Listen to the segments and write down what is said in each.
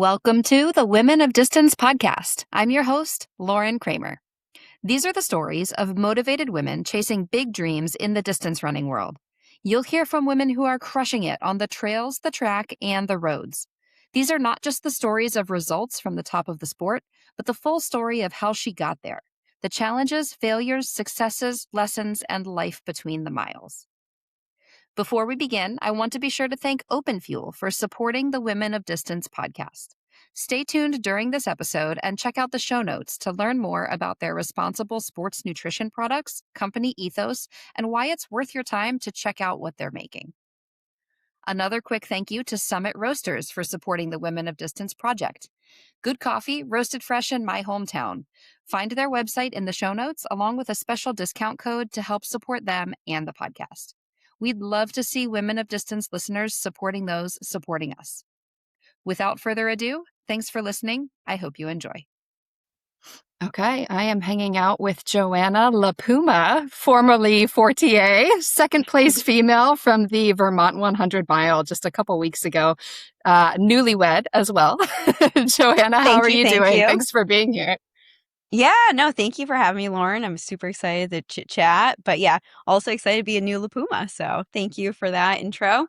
Welcome to the Women of Distance podcast. I'm your host, Lauren Kramer. These are the stories of motivated women chasing big dreams in the distance running world. You'll hear from women who are crushing it on the trails, the track, and the roads. These are not just the stories of results from the top of the sport, but the full story of how she got there, the challenges, failures, successes, lessons, and life between the miles. Before we begin, I want to be sure to thank Open Fuel for supporting the Women of Distance podcast. Stay tuned during this episode and check out the show notes to learn more about their responsible sports nutrition products, company ethos, and why it's worth your time to check out what they're making. Another quick thank you to Summit Roasters for supporting the Women of Distance project. Good coffee, roasted fresh in my hometown. Find their website in the show notes along with a special discount code to help support them and the podcast. We'd love to see Women of Distance listeners supporting those supporting us. Without further ado, thanks for listening. I hope you enjoy. Okay, I am hanging out with Joanna LiPuma, formerly Fortier, second place female from the Vermont 100 mile just a couple weeks ago, newlywed as well. Joanna, how are you doing? Thanks for being here. Yeah, no, thank you for having me, Lauren. I'm super excited to chit chat, but yeah, also excited to be a new LiPuma. So thank you for that intro.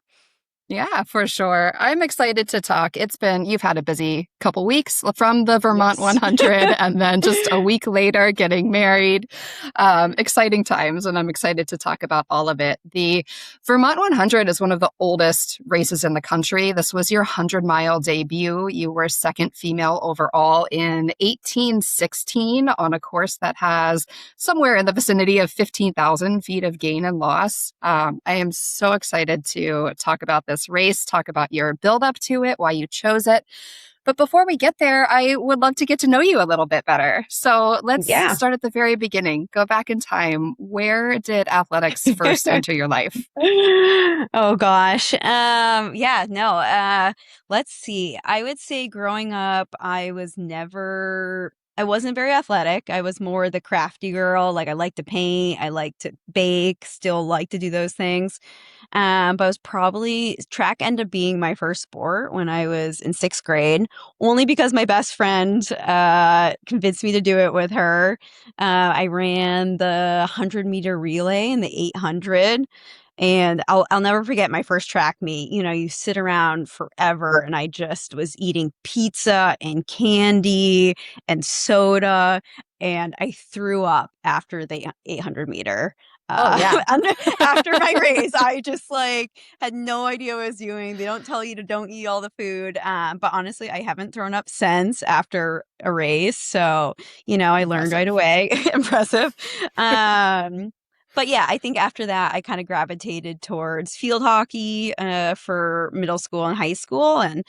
Yeah, for sure. I'm excited to talk. You've had a busy couple weeks from the Vermont 100 and then just a week later getting married. Exciting times, and I'm excited to talk about all of it. The Vermont 100 is one of the oldest races in the country. This was your 100-mile debut. You were second female overall in 1816 on a course that has somewhere in the vicinity of 15,000 feet of gain and loss. I am so excited to talk about this race, talk about your build up to it, why you chose it. But before we get there, I would love to get to know you a little bit better. So let's start at the very beginning. Go back in time. Where did athletics first enter your life? Oh gosh. Let's see. I would say growing up, I wasn't very athletic. I was more the crafty girl. Like I like to paint, I like to bake, still like to do those things. But I was probably track ended up being my first sport when I was in 6th grade, only because my best friend convinced me to do it with her. I ran the 100-meter relay and the 800. And I'll never forget my first track meet. You know, you sit around forever, and I just was eating pizza and candy and soda, and I threw up after the 800 meter. After my race, I just had no idea what I was doing. They don't tell you to don't eat all the food. But honestly, I haven't thrown up since after a race. So, I learned right away. Impressive. But yeah, I think after that, I kind of gravitated towards field hockey for middle school and high school. And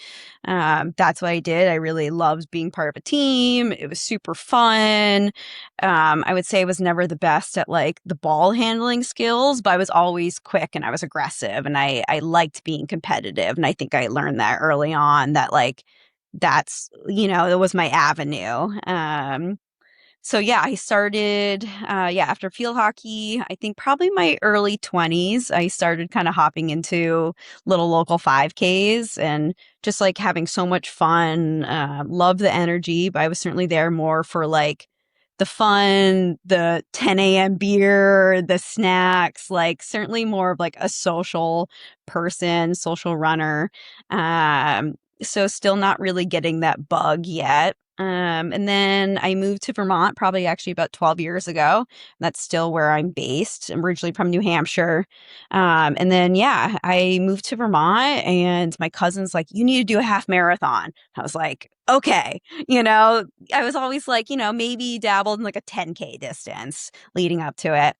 that's what I did. I really loved being part of a team. It was super fun. I would say I was never the best at the ball handling skills, but I was always quick and I was aggressive and I liked being competitive. And I think I learned that early on that that's, it was my avenue. So yeah, I started, after field hockey, I think probably my early 20s, I started kind of hopping into little local 5Ks and just having so much fun, love the energy, but I was certainly there more for the fun, the 10 a.m. beer, the snacks, certainly more of a social person, social runner. So still not really getting that bug yet. And then I moved to Vermont probably actually about 12 years ago. That's still where I'm based. I'm originally from New Hampshire. And then, I moved to Vermont and my cousin's like, you need to do a half marathon. I was like, okay. I was always maybe dabbled in a 10K distance leading up to it.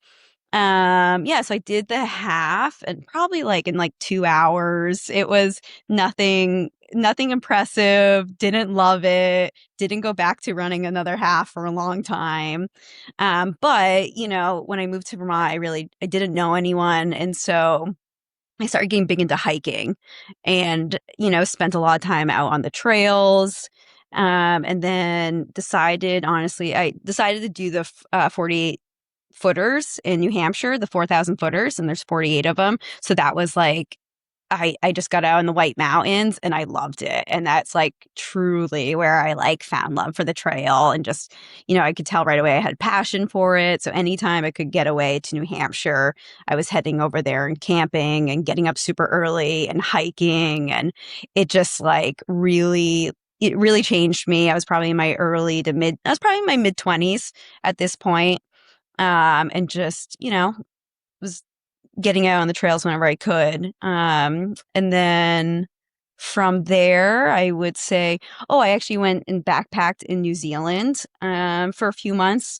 So I did the half and probably in 2 hours. It was nothing impressive, didn't love it, didn't go back to running another half for a long time. But when I moved to Vermont, I didn't know anyone. And so I started getting big into hiking and, spent a lot of time out on the trails. And then I decided to do the 48 footers in New Hampshire, the 4,000 footers, and there's 48 of them. So that was I just got out in the White Mountains and I loved it. And that's like truly where I like found love for the trail and just, I could tell right away I had passion for it. So anytime I could get away to New Hampshire, I was heading over there and camping and getting up super early and hiking. And it just like it really changed me. I was probably in my I was probably in my mid 20s at this point. And just, was getting out on the trails whenever I could. And then from there, I would say, oh, I actually went and backpacked in New Zealand for a few months.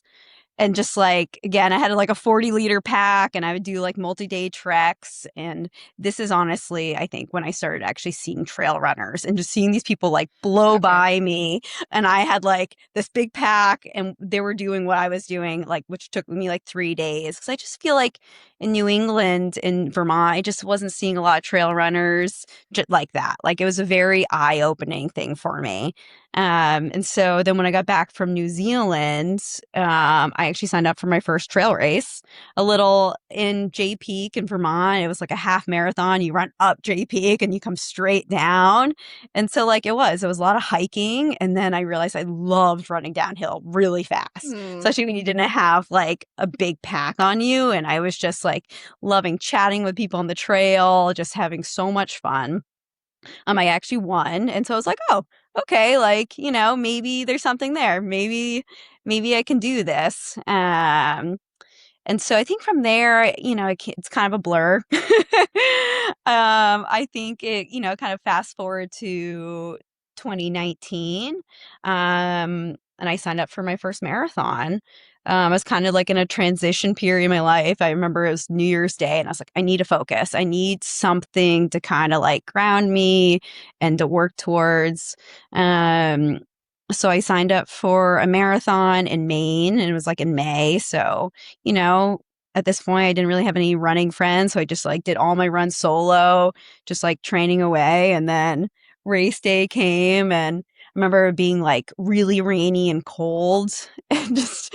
And just like, again, I had like a 40-liter pack and I would do like multi-day treks. And this is honestly, I think, when I started actually seeing trail runners and just seeing these people like blow by me. And I had like this big pack and they were doing what I was doing, like, which took me like 3 days. Cause I just feel like in New England, in Vermont, I just wasn't seeing a lot of trail runners just like that. Like it was a very eye-opening thing for me. And so then when I got back from New Zealand, I actually signed up for my first trail race, a little in Jay Peak in Vermont. It was like a half marathon. You run up Jay Peak and you come straight down. And so like it was a lot of hiking. And then I realized I loved running downhill really fast, especially when you didn't have like a big pack on you. And I was just like loving chatting with people on the trail, just having so much fun. I actually won. And so I was like, oh, okay, like, maybe there's something there. Maybe I can do this. And so I think from there, it's kind of a blur. I think kind of fast forward to 2019. And I signed up for my first marathon. I was kind of like in a transition period in my life. I remember it was New Year's Day and I was like, I need to focus. I need something to kind of like ground me and to work towards. So I signed up for a marathon in Maine and it was like in May. So, at this point I didn't really have any running friends. So I just like did all my runs solo, just like training away. And then race day came and I remember it being like really rainy and cold. And just,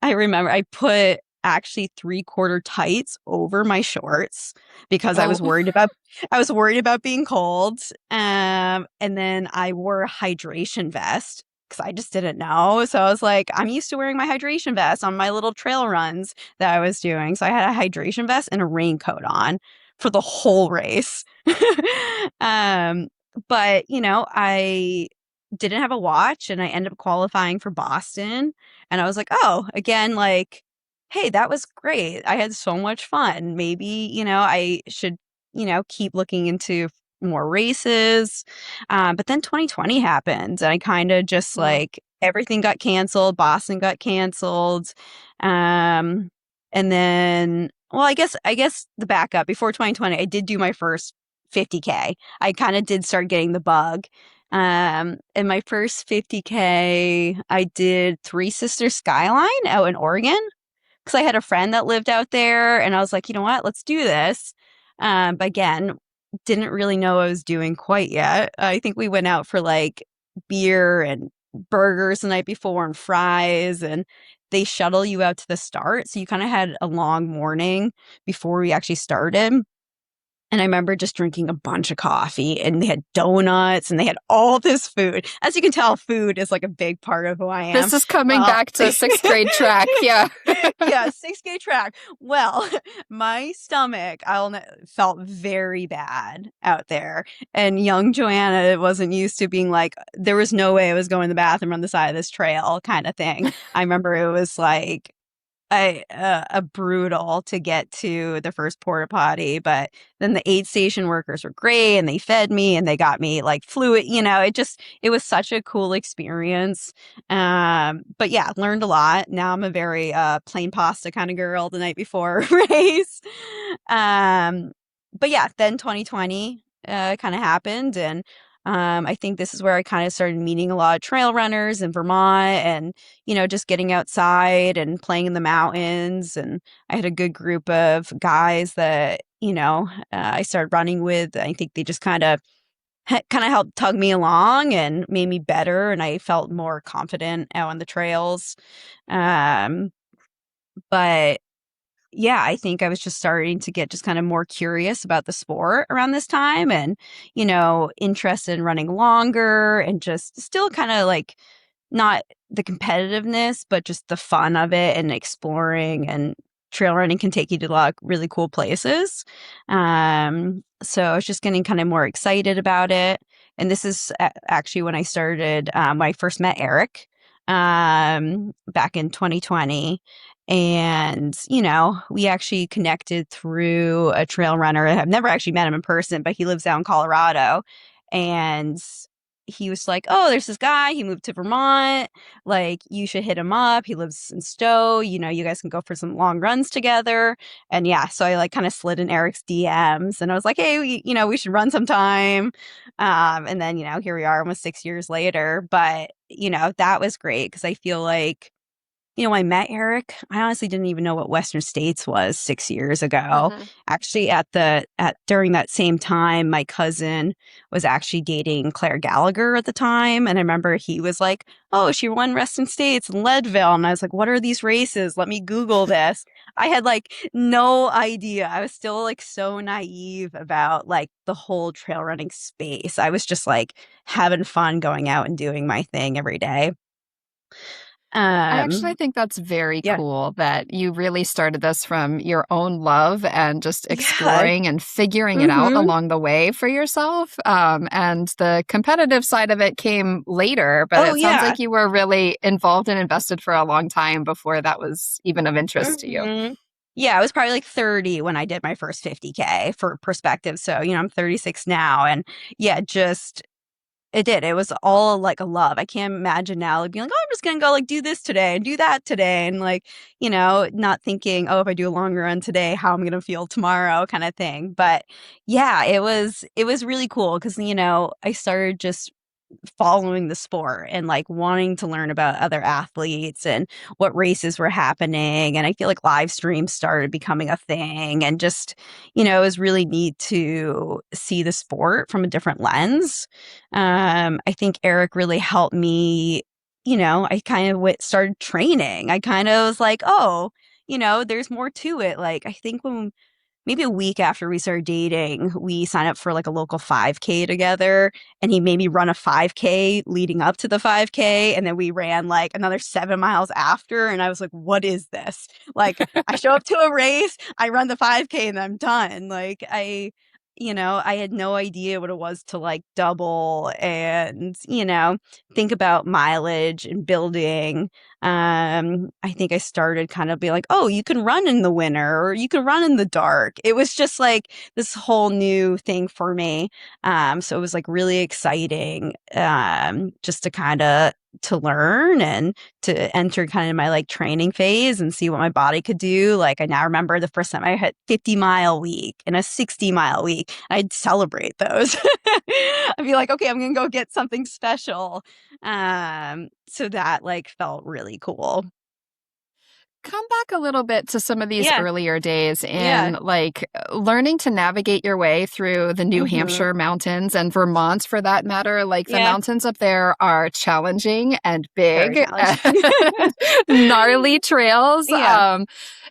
I remember I put actually 3/4 tights over my shorts because I was worried about being cold. And then I wore a hydration vest because I just didn't know. So I was like, I'm used to wearing my hydration vest on my little trail runs that I was doing. So I had a hydration vest and a raincoat on for the whole race. But, I didn't have a watch and I ended up qualifying for Boston. And I was like, oh, again, like, hey, that was great. I had so much fun. Maybe, I should, keep looking into more races. But then 2020 happened and I kind of just like everything got canceled. Boston got canceled. And then, well, I guess the backup before 2020, I did do my first 50K. I kind of did start getting the bug. In my first 50K, I did Three Sisters Skyline out in Oregon because I had a friend that lived out there and I was like, you know what, let's do this. But again, didn't really know what I was doing quite yet. I think we went out for like beer and burgers the night before and fries and they shuttle you out to the start. So you kind of had a long morning before we actually started. And I remember just drinking a bunch of coffee and they had donuts and they had all this food. As you can tell, food is like a big part of who I am. This is coming back to sixth grade track. Yeah. Yeah, sixth grade track. Well, my stomach, felt very bad out there. And young Joanna wasn't used to being like, there was no way I was going to the bathroom on the side of this trail kind of thing. I remember it was like, a brutal to get to the first porta potty, but then the aid station workers were great and they fed me and they got me like fluid, it was such a cool experience. But yeah, learned a lot. Now I'm a very plain pasta kind of girl the night before a race. But yeah, then 2020 kind of happened and I think this is where I kind of started meeting a lot of trail runners in Vermont and, just getting outside and playing in the mountains. And I had a good group of guys that, I started running with. I think they just kind of helped tug me along and made me better. And I felt more confident out on the trails. But yeah, I think I was just starting to get just kind of more curious about the sport around this time and, interested in running longer and just still kind of like not the competitiveness, but just the fun of it and exploring, and trail running can take you to a lot of really cool places. So I was just getting kind of more excited about it. And this is actually when I started, when I first met Eric, back in 2020. And, we actually connected through a trail runner. I've never actually met him in person, but he lives out in Colorado. And he was like, "Oh, there's this guy. He moved to Vermont. Like, you should hit him up. He lives in Stowe. You guys can go for some long runs together." And yeah, so I like kind of slid in Eric's DMs and I was like, "Hey, we should run sometime." And then, here we are almost 6 years later. But, that was great because I feel like when I met Eric, I honestly didn't even know what Western States was 6 years ago. Hmm. Actually, during that same time, my cousin was actually dating Claire Gallagher at the time, and I remember he was like, "Oh, she won Western States in Leadville," and I was like, "What are these races? Let me Google this." I had like no idea. I was still like so naive about like the whole trail running space. I was just like having fun going out and doing my thing every day. I actually Um, think that's very yeah. cool that you really started this from your own love and just Yeah. exploring and figuring it out Mhm. along the way for yourself. And the competitive side of it came later, but Oh, it sounds yeah. like you were really involved and invested for a long time before that was even of interest to you. Mhm. Yeah, I was probably like 30 when I did my first 50K for perspective. So, I'm 36 now. And yeah, it did. It was all like a love. I can't imagine now like being like, "Oh, I'm just gonna go like do this today and do that today." And like, not thinking, "Oh, if I do a long run today, how I'm gonna feel tomorrow," kind of thing. But yeah, it was really cool because, I started just following the sport and like wanting to learn about other athletes and what races were happening. And I feel like live streams started becoming a thing, and just, it was really neat to see the sport from a different lens. I think Eric really helped me. I kind of started training. I kind of was like, "Oh, there's more to it." Like, I think when maybe a week after we started dating, we signed up for like a local 5K together, and he made me run a 5K leading up to the 5K. And then we ran like another 7 miles after. And I was like, "What is this?" Like, I show up to a race, I run the 5K, and I'm done. Like, I had no idea what it was to like double and, think about mileage and building. I think I started kind of being like, "Oh, you can run in the winter or you can run in the dark." It was just like this whole new thing for me. So it was like really exciting, just to kind of to learn and to enter kind of my like training phase and see what my body could do. Like, I now remember the first time I hit 50-mile week and a 60-mile week. I'd celebrate those. I'd be like, "Okay, I'm gonna go get something special." So that like felt really cool. Come back a little bit to some of these Yeah, earlier days yeah. in like learning to navigate your way through the New Mhm. Hampshire mountains and Vermont for that matter. Like the Yeah, mountains up there are challenging and very big, challenging. gnarly trails. Yeah.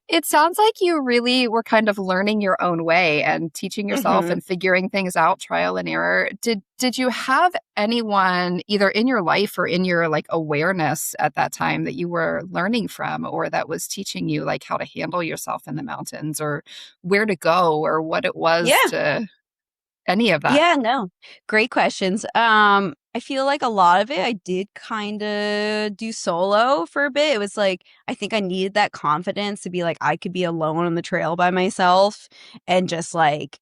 It sounds like you really were kind of learning your own way and teaching yourself Mhm. and figuring things out, trial and error. Did you have anyone either in your life or in your like awareness at that time that you were learning from or that was teaching you like how to handle yourself in the mountains or where to go or what it was Yeah. to any of that? Yeah, no. Great questions. I feel like a lot of it I did kind of do solo for a bit. It was like I think I needed that confidence to be like I could be alone on the trail by myself and just like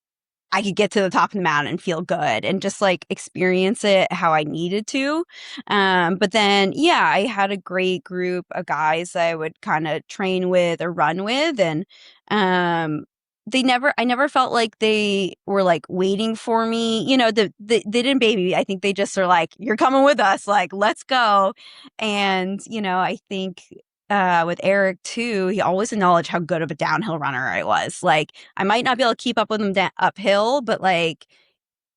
I could get to the top of the mountain and feel good and just like experience it how I needed to. But then, yeah, I had a great group of guys that I would kind of train with or run with. And um, I never felt like they were like waiting for me. They didn't baby me. I think they just are like, "You're coming with us. Like, let's go." And, I think with Eric too, he always acknowledged how good of a downhill runner I was. Like, I might not be able to keep up with him uphill, but like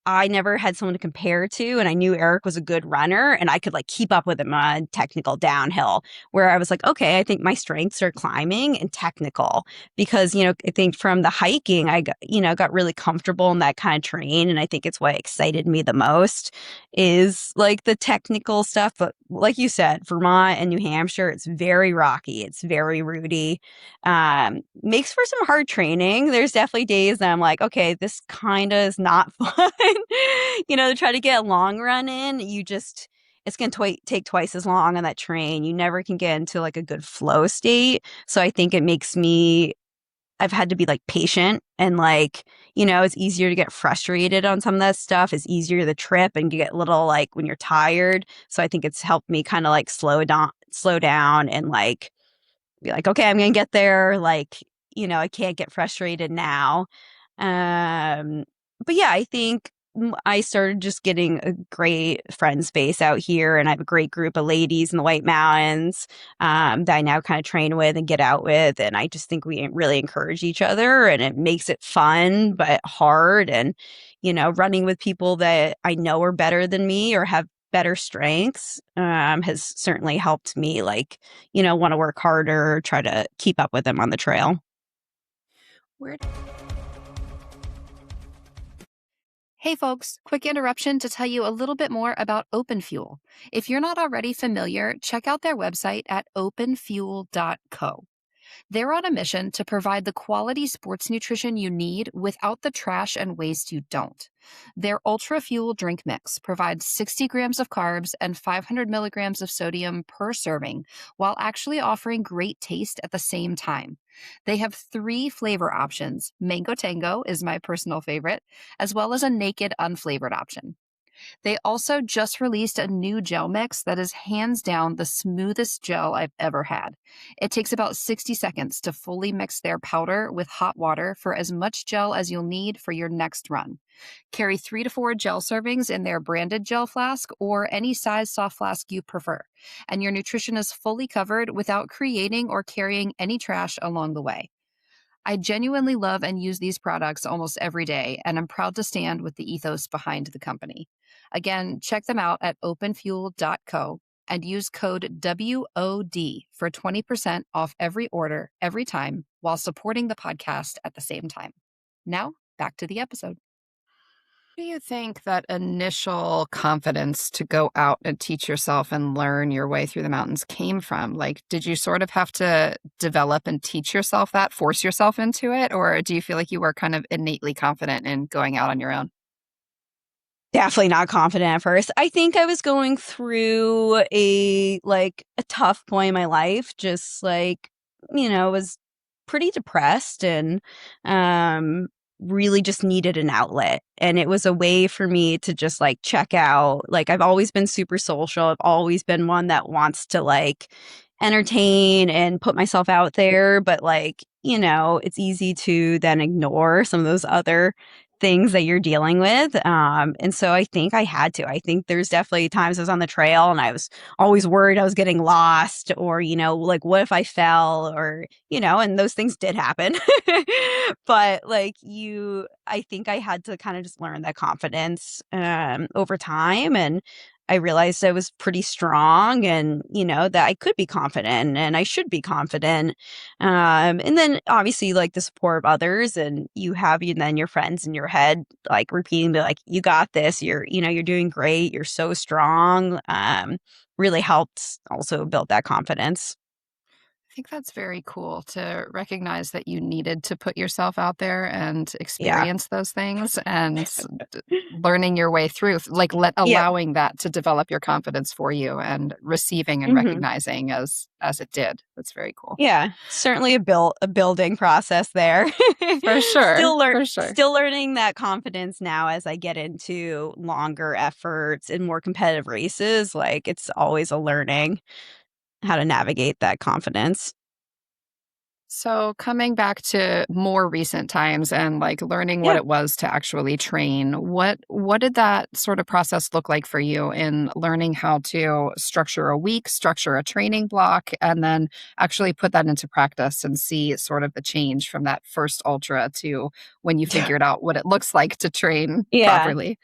I never had someone to compare to, and I knew Eric was a good runner and I could like keep up with him on technical downhill, where I was like, okay, I think my strengths are climbing and technical because, I think from the hiking, I got really comfortable in that kind of terrain. And I think it's what excited me the most is like the technical stuff. But like you said, Vermont and New Hampshire, it's very rocky. It's very rooty. Makes for some hard training. There's definitely days that I'm like, okay, this kind of is not fun. To try to get a long run in, it's going to take twice as long on that train. You never can get into like a good flow state. So I think I've had to be like patient and like, it's easier to get frustrated on some of that stuff. It's easier to trip and get a little like when you're tired. So I think it's helped me kind of like slow down and like be like, okay, I'm going to get there. Like, I can't get frustrated now. Um, but yeah, I think I started just getting a great friend space out here, and I have a great group of ladies in the White Mountains that I now kind of train with and get out with, and I just think we really encourage each other, and it makes it fun but hard, and running with people that I know are better than me or have better strengths has certainly helped me like want to work harder, try to keep up with them on the trail. Where Hey folks, quick interruption to tell you a little bit more about OpenFuel. If you're not already familiar, check out their website at openfuel.co. They're on a mission to provide the quality sports nutrition you need without the trash and waste you don't. Their Ultra Fuel drink mix provides 60 grams of carbs and 500 milligrams of sodium per serving, while actually offering great taste at the same time. They have 3 flavor options. Mango Tango is my personal favorite, as well as a naked unflavored option. They also just released a new gel mix that is hands down the smoothest gel I've ever had. It takes about 60 seconds to fully mix their powder with hot water for as much gel as you'll need for your next run. Carry 3 to 4 gel servings in their branded gel flask or any size soft flask you prefer, and your nutrition is fully covered without creating or carrying any trash along the way. I genuinely love and use these products almost every day, and I'm proud to stand with the ethos behind the company. Again, check them out at openfuel.co and use code WOD for 20% off every order, every time, while supporting the podcast at the same time. Now, back to the episode. Where do you think that initial confidence to go out and teach yourself and learn your way through the mountains came from? Like, did you sort of have to develop and teach yourself that, force yourself into it? Or do you feel like you were kind of innately confident in going out on your own? Definitely not confident at first. I think I was going through a tough point in my life, just like, was pretty depressed and really just needed an outlet. And it was a way for me to just like check out. Like I've always been super social. I've always been one that wants to like entertain and put myself out there, but like, it's easy to then ignore some of those other things that you're dealing with. And so I think I had to. I think there's definitely times I was on the trail and I was always worried I was getting lost or, like what if I fell or, and those things did happen. But like I think I had to kind of just learn that confidence over time. And I realized I was pretty strong and, that I could be confident and I should be confident. And then obviously like the support of others and then your friends in your head, like repeating like, you got this, you're doing great. You're so strong. Really helped also build that confidence. I think that's very cool to recognize that you needed to put yourself out there and Yeah. experience those things and learning your way through, like Yep. allowing that to develop your confidence for you and receiving and Hmm. recognizing as it did. That's very cool. Yeah, certainly a building process there. For sure. For sure. Still learning that confidence now as I get into longer efforts and more competitive races. Like it's always a learning how to navigate that confidence. So coming back to more recent times and like learning what Yeah. it was to actually train, what did that sort of process look like for you in learning how to structure a week, structure a training block, and then actually put that into practice and see sort of the change from that first ultra to when you figured out what it looks like to train Yeah. properly?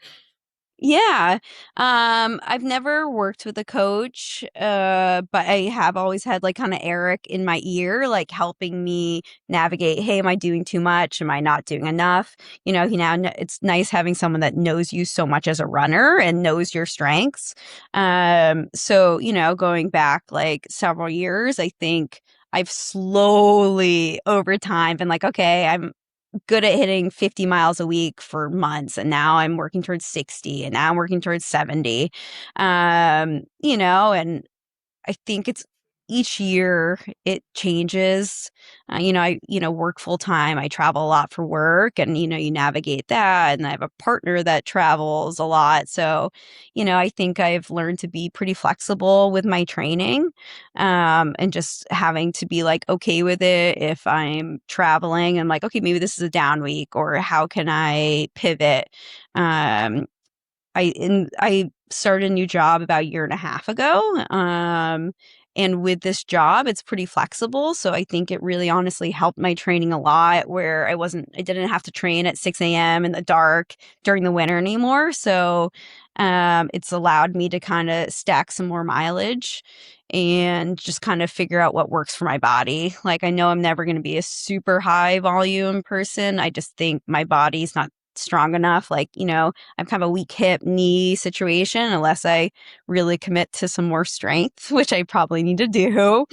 Yeah. I've never worked with a coach, but I have always had like kind of Eric in my ear, like helping me navigate, hey, am I doing too much? Am I not doing enough? It's nice having someone that knows you so much as a runner and knows your strengths. So, going back like several years, I think I've slowly over time been like, okay, I'm good at hitting 50 miles a week for months, and now I'm working towards 60, and now I'm working towards 70. And I think it's each year it changes. I work full time. I travel a lot for work, and you navigate that. And I have a partner that travels a lot, so I think I've learned to be pretty flexible with my training, and just having to be like okay with it if I'm traveling. And like, okay, maybe this is a down week, or how can I pivot? Um, I started a new job about a year and a half ago. And with this job, it's pretty flexible. So I think it really honestly helped my training a lot where I didn't have to train at 6 a.m. in the dark during the winter anymore. So it's allowed me to kind of stack some more mileage and just kind of figure out what works for my body. Like, I know I'm never going to be a super high volume person. I just think my body's not strong enough. Like, I'm kind of a weak hip knee situation unless I really commit to some more strength, which I probably need to do.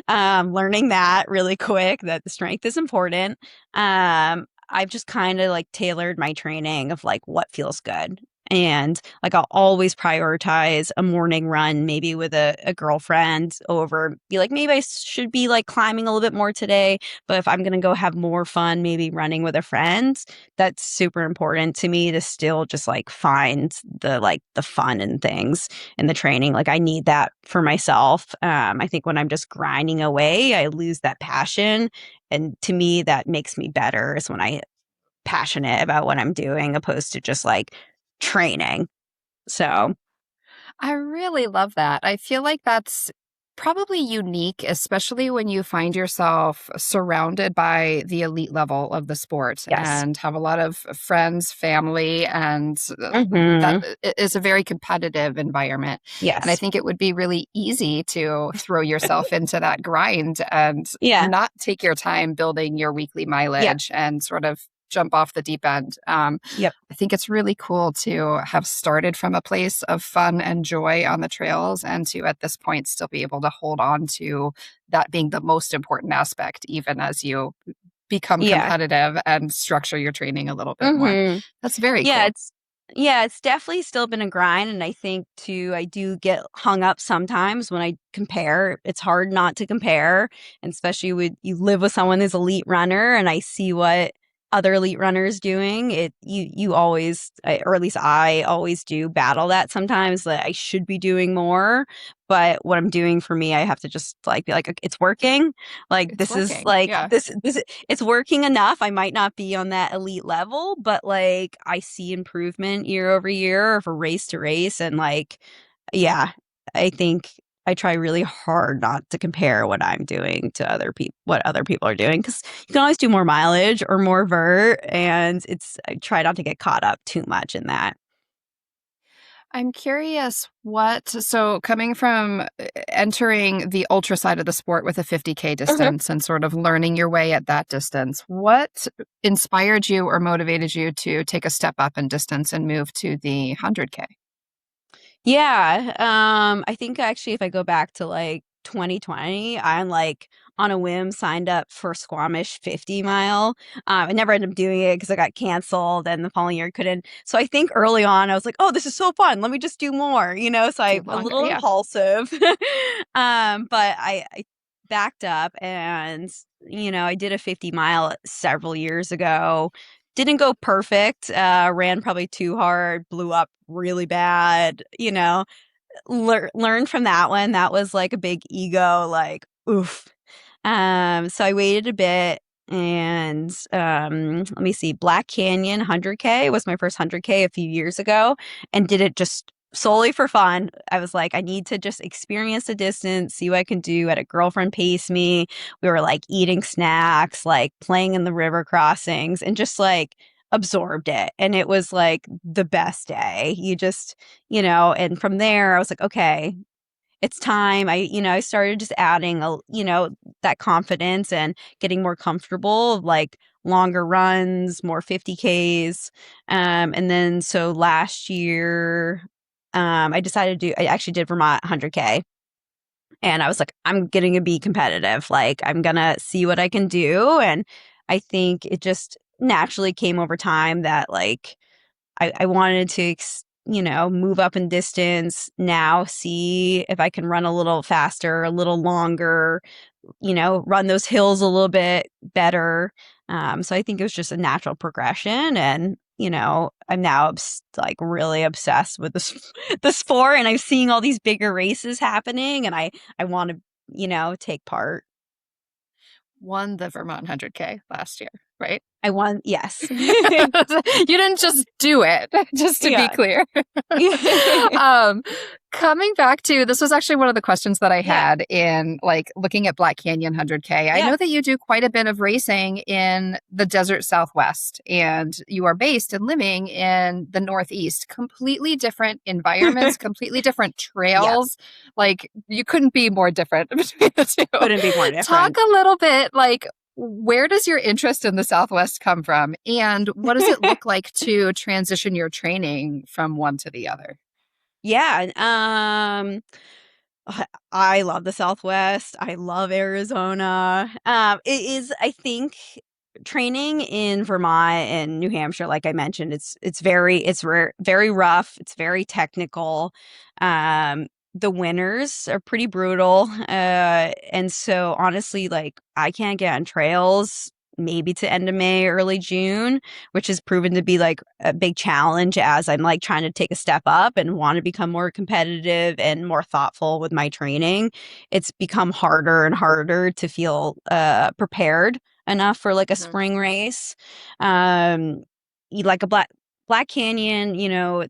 Learning that really quick, that the strength is important. I've just kind of like tailored my training of like what feels good. And like, I'll always prioritize a morning run, maybe with a girlfriend, over be like, maybe I should be like climbing a little bit more today. But if I'm going to go have more fun, maybe running with a friend, that's super important to me to still just like find the fun in things in the training. Like, I need that for myself. I think when I'm just grinding away, I lose that passion. And to me, that makes me better is when I passionate about what I'm doing opposed to just like training. So I really love that. I feel like that's probably unique, especially when you find yourself surrounded by the elite level of the sport yes. and have a lot of friends, family, and that Hmm. is a very competitive environment. And I Yes. think it would be really easy to throw yourself into that grind and Yeah. not take your time building your weekly Yeah. mileage and sort of jump off the deep end. Yep. I think it's really cool to have started from a place of fun and joy on the trails and to at this point still be able to hold on to that being the most important aspect, even as you become Yeah. competitive and structure your training a little bit more. Hmm. That's very Yeah, cool. it's definitely still been a grind, and I think too I do get hung up sometimes when I compare. It's hard not to compare, and especially with you live with someone who's elite runner and I see what other elite runners doing. You always, or at least I always do battle that sometimes, that I should be doing more, but what I'm doing for me, I have to just like be like, "Okay, it's working. Like, It's this is working. like Yeah. this it's working enough. I might not be on that elite level, but like I see improvement year over year for race to race. And like, yeah, I think I try really hard not to compare what I'm doing to what other people are doing, because you can always do more mileage or more vert. And I try not to get caught up too much in that. I'm curious so coming from entering the ultra side of the sport with a 50K Mhm. distance and sort of learning your way at that distance, what inspired you or motivated you to take a step up in distance and move to the 100K? Yeah, I think actually if I go back to like 2020, I'm like on a whim signed up for Squamish 50 mile. I never ended up doing it because I got canceled and the following year couldn't. So I think early on I was like, oh, this is so fun. Let me just do more, So Do I a longer? little Yeah. impulsive. But I backed up and I did a 50-mile several years ago. Didn't go perfect, ran probably too hard, blew up really bad, learned from that one. That was like a big ego, like, oof. So I waited a bit, and let me see, Black Canyon 100K was my first 100K a few years ago, and did it just solely for fun. I was like, I need to just experience the distance, see what I can do. I had a girlfriend pace me. We were like eating snacks, like playing in the river crossings, and just like absorbed it. And it was like the best day. You just, and from there I was like, okay, it's time. I started just adding that confidence and getting more comfortable, like longer runs, more 50Ks. And then so last year, I actually did Vermont 100K. And I was like, I'm going to be competitive. Like, I'm going to see what I can do. And I think it just naturally came over time that, like, I wanted to, move up in distance now, see if I can run a little faster, a little longer, run those hills a little bit better. So I think it was just a natural progression. And, I'm now like really obsessed with the sport, and I'm seeing all these bigger races happening, and I want to, take part. Won the Vermont 100K last year, right? I won, yes. You didn't just do it, just to be clear. Coming back to, this was actually one of the questions that I had in like looking at Black Canyon 100K. I know that you do quite a bit of racing in the desert Southwest, and you are based and living in the Northeast. Completely different environments, completely different trails. Like, you couldn't be more different between the two. Couldn't be more different. Talk a little bit, like, where does your interest in the Southwest come from? And what does it look like to transition your training from one to the other? Yeah. I love the Southwest. I love Arizona. It is, I think, training in Vermont and New Hampshire, like I mentioned, it's very rough. It's very technical. The winters are pretty brutal. And so honestly, like, I can't get on trails maybe to end of May, early June, which has proven to be like a big challenge as I'm like trying to take a step up and want to become more competitive and more thoughtful with my training. It's become harder and harder to feel prepared enough for like a spring race. Like a Black Canyon,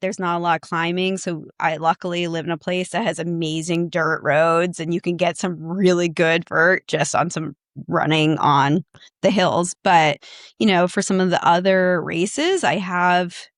there's not a lot of climbing. So I luckily live in a place that has amazing dirt roads, and you can get some really good vert just on some running on the hills. But, for some of the other races, I have,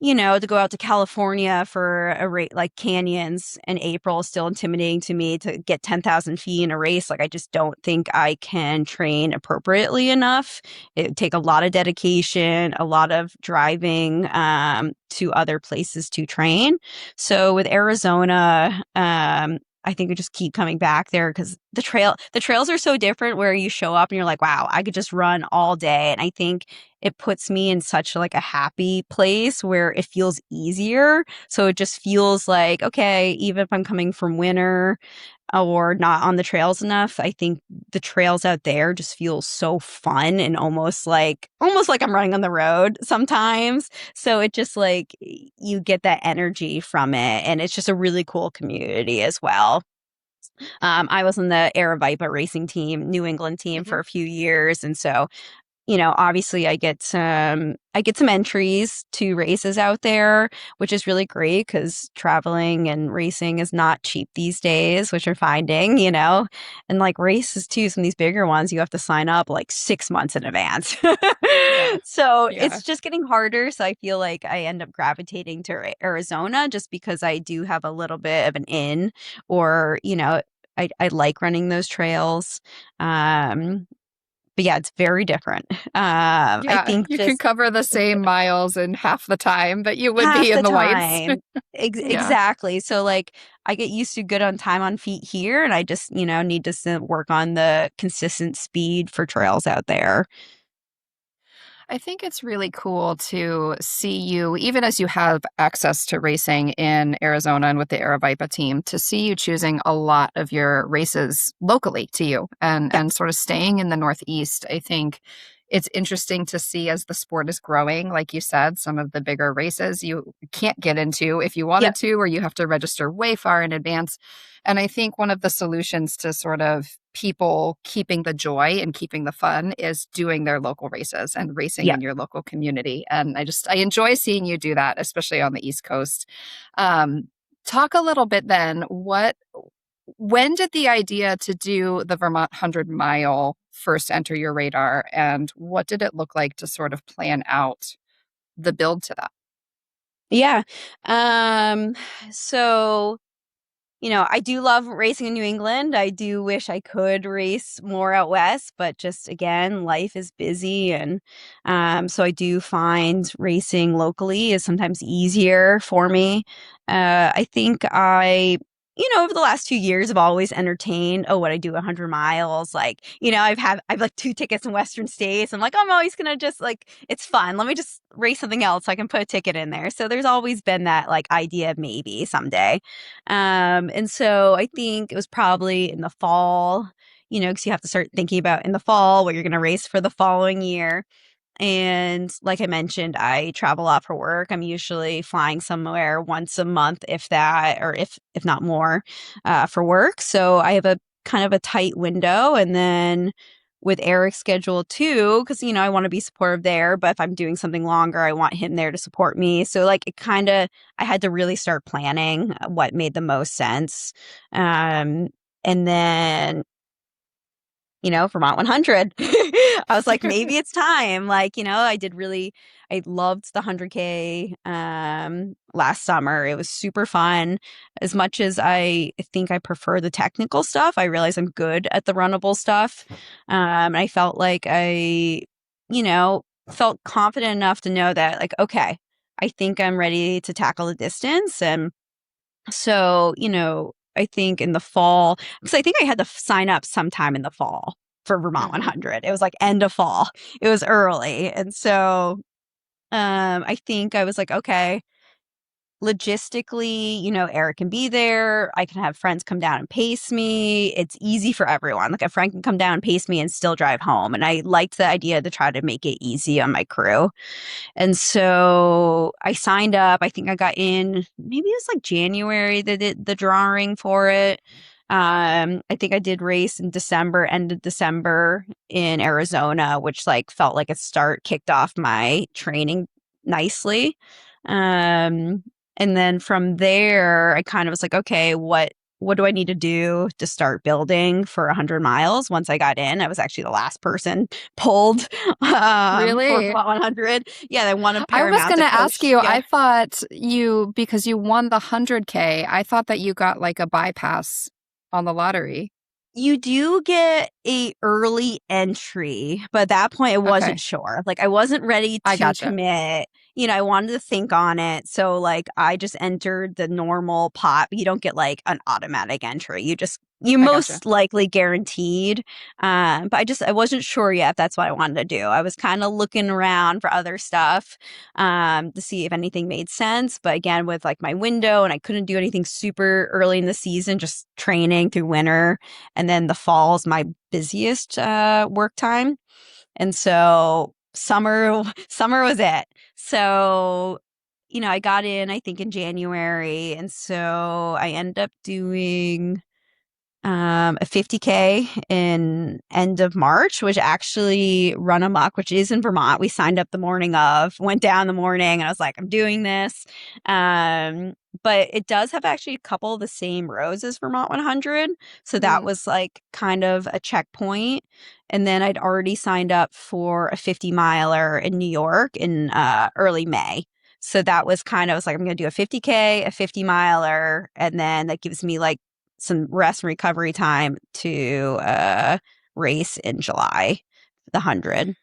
to go out to California for a race, like canyons in April is still intimidating to me. To get 10,000 feet in a race, like, I just don't think I can train appropriately enough. It would take a lot of dedication, a lot of driving to other places to train. So with Arizona, I think we just keep coming back there because the trails are so different, where you show up and you're like, wow, I could just run all day. And I think it puts me in such like a happy place where it feels easier. So it just feels like, okay, even if I'm coming from winter or not on the trails enough, I think the trails out there just feel so fun and almost like I'm running on the road sometimes. So it just like, you get that energy from it, and it's just a really cool community as well. I was on the Aravaipa racing team, New England team, for a few years, and so obviously I get some entries to races out there, which is really great because traveling and racing is not cheap these days, which we're finding, and like races too, some of these bigger ones, you have to sign up like 6 months in advance. So it's just getting harder. So I feel like I end up gravitating to Arizona just because I do have a little bit of an in, or, I like running those trails. But yeah, it's very different. I think you can cover the same miles in half the time that you would be in the whites. Exactly. So like, I get used to good on time on feet here, and I just, need to work on the consistent speed for trails out there. I think it's really cool to see you, even as you have access to racing in Arizona and with the Aravaipa team, to see you choosing a lot of your races locally to you and sort of staying in the Northeast. I think it's interesting to see as the sport is growing, like you said, some of the bigger races you can't get into if you wanted Yep. to, or you have to register way far in advance. And I think one of the solutions to sort of people keeping the joy and keeping the fun is doing their local races and racing Yep. in your local community. And I enjoy seeing you do that, especially on the East Coast. Talk a little bit then, when did the idea to do the Vermont 100 mile first enter your radar, and what did it look like to sort of plan out the build to that? Yeah. Um, so I do love racing in New England. I do wish I could race more out west, but just again, life is busy. And so I do find racing locally is sometimes easier for me. I think over the last 2 years, I've always entertained, oh, what I do 100 miles. Like, I've like 2 tickets in Western states. I'm like, I'm always going to just like, it's fun. Let me just race something else so I can put a ticket in there. So there's always been that like idea of maybe someday. And so I think it was probably in the fall, because you have to start thinking about in the fall what you're going to race for the following year. And like I mentioned, I travel a lot for work. I'm usually flying somewhere once a month, if that, or if not more, for work. So I have a kind of a tight window. And then with Eric's schedule too, because I want to be supportive there. But if I'm doing something longer, I want him there to support me. So like I had to really start planning what made the most sense. And then Vermont 100. I was like, maybe it's time. Like, I loved the 100K last summer. It was super fun. As much as I think I prefer the technical stuff, I realize I'm good at the runnable stuff. I felt like felt confident enough to know that, like, okay, I think I'm ready to tackle the distance. And so, I think in the fall, because I think I had to sign up sometime in the fall for Vermont Mhm. 100. It was like end of fall. It was early. And so I think I was like, okay, logistically, Eric can be there. I can have friends come down and pace me. It's easy for everyone. Like a friend can come down and pace me and still drive home. And I liked the idea to try to make it easy on my crew. And so I signed up. I think I got in, maybe it was like January, they did the drawing for it. I think I did race in December, end of December in Arizona, which like felt like a start, kicked off my training nicely. Um, and then from there, I kind of was like, okay, what do I need to do to start building for 100 miles? Once I got in, I was actually the last person pulled for Really? 100. Yeah, they want a I was Paramount going to to ask coach. you, Yeah. I thought because you won the 100K, I thought that you got like a bypass on the lottery. You do get a early entry, but at that point I wasn't Okay, sure. Like I wasn't ready I to gotcha. commit. I wanted to think on it. So like I just entered the normal pot. You don't get like an automatic entry. You I gotcha. most likely guaranteed. But I wasn't sure yet if that's what I wanted to do. I was kind of looking around for other stuff to see if anything made sense. But again, with like my window and I couldn't do anything super early in the season, just training through winter. And then the fall is my busiest work time. And so summer was it. So, I got in, I think in January. And so I ended up doing a 50K in end of March, which actually run amok, which is in Vermont. We signed up the morning of, went down the morning, and I was like, I'm doing this. But it does have actually a couple of the same rows as Vermont 100. So that Mm. was like kind of a checkpoint. And then I'd already signed up for a 50 miler in New York in early May. So that was I was like, I'm going to do a 50K, a 50 miler, and then that gives me like some rest and recovery time to race in July, the 100.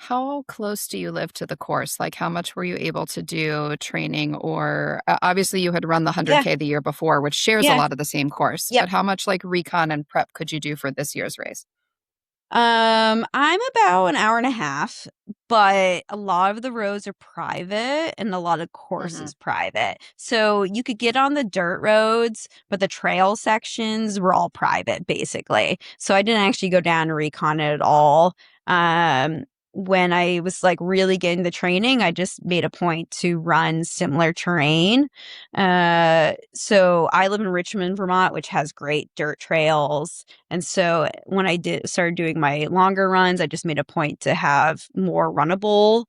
How close do you live to the course? Like, how much were you able to do training? Or obviously, you had run the Yeah, 100K the year before, which shares a yeah, lot of the same course. yep. But how much like recon and prep could you do for this year's race? I'm about an hour and a half, but a lot of the roads are private and a lot of Hmm. courses private. So you could get on the dirt roads, but the trail sections were all private basically. So I didn't actually go down and recon it at all. When I was like really getting the training, I just made a point to run similar terrain. So I live in Richmond, Vermont, which has great dirt trails. And so when I started doing my longer runs, I just made a point to have more runnable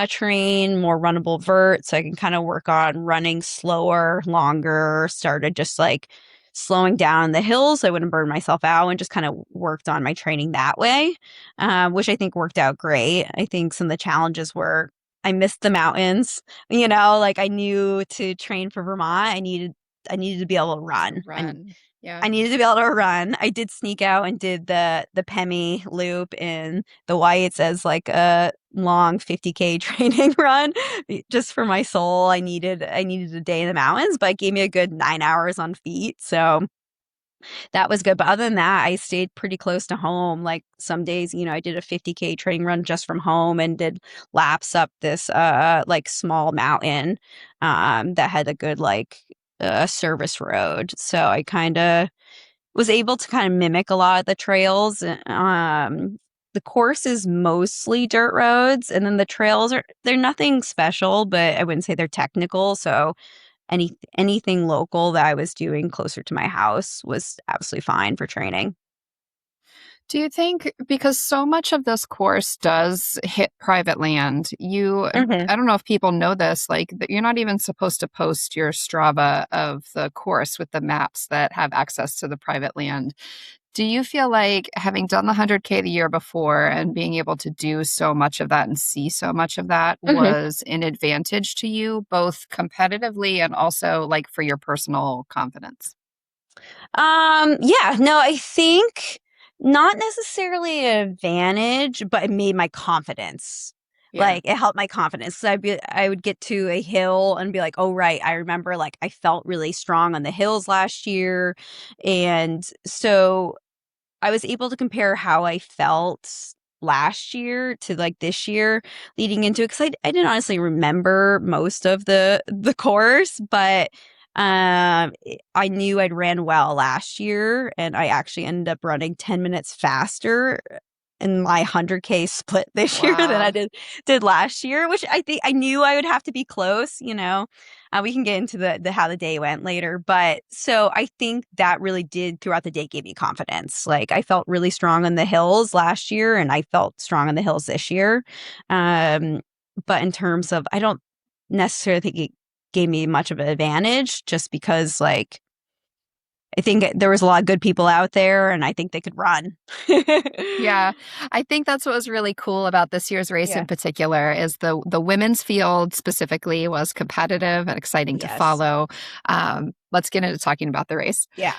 terrain, more runnable vert, so I can kind of work on running slower, longer, started just like slowing down the hills so I wouldn't burn myself out, and just kind of worked on my training that way, which I think worked out great. I think some of the challenges were I missed the mountains, like I knew to train for Vermont, I needed to be able to run. Yeah. I needed to be able to run. I did sneak out and did the Pemi loop in the Whites as like a long 50K training run just for my soul. I needed a day in the mountains, but it gave me a good 9 hours on feet. So that was good. But other than that, I stayed pretty close to home. Like some days, I did a 50K training run just from home and did laps up this like small mountain that had a good like service road. So I kind of was able to kind of mimic a lot of the trails. The course is mostly dirt roads, and then the trails they're nothing special, but I wouldn't say they're technical. So anything local that I was doing closer to my house was absolutely fine for training. Do you think, because so much of this course does hit private land, Mm-hmm. I don't know if people know this, like that you're not even supposed to post your Strava of the course with the maps that have access to the private land. Do you feel like having done the 100K the year before and being able to do so much of that and see so much of that was an advantage to you, both competitively and also like for your personal confidence? Yeah, no, I think not necessarily an advantage, but it made my confidence. Yeah. Like it helped my confidence. So I would get to a hill and be like, oh right, I remember like I felt really strong on the hills last year. And so I was able to compare how I felt last year to like this year leading into it, because I didn't honestly remember most of the course, but I knew I'd ran well last year, and I actually ended up running 10 minutes faster in my 100K split this year than I Wow. did last year, which I think I knew I would have to be close. We can get into the how the day went later, but so I think that really did throughout the day gave me confidence. Like I felt really strong on the hills last year, and I felt strong on the hills this year. Um, but in terms of, I don't necessarily think it gave me much of an advantage, just because like I think there was a lot of good people out there, and I think they could run. Yeah, I think that's what was really cool about this year's race in Yeah. particular is the women's field specifically was competitive and exciting to Yes. follow. Let's get into talking about the race. Yeah.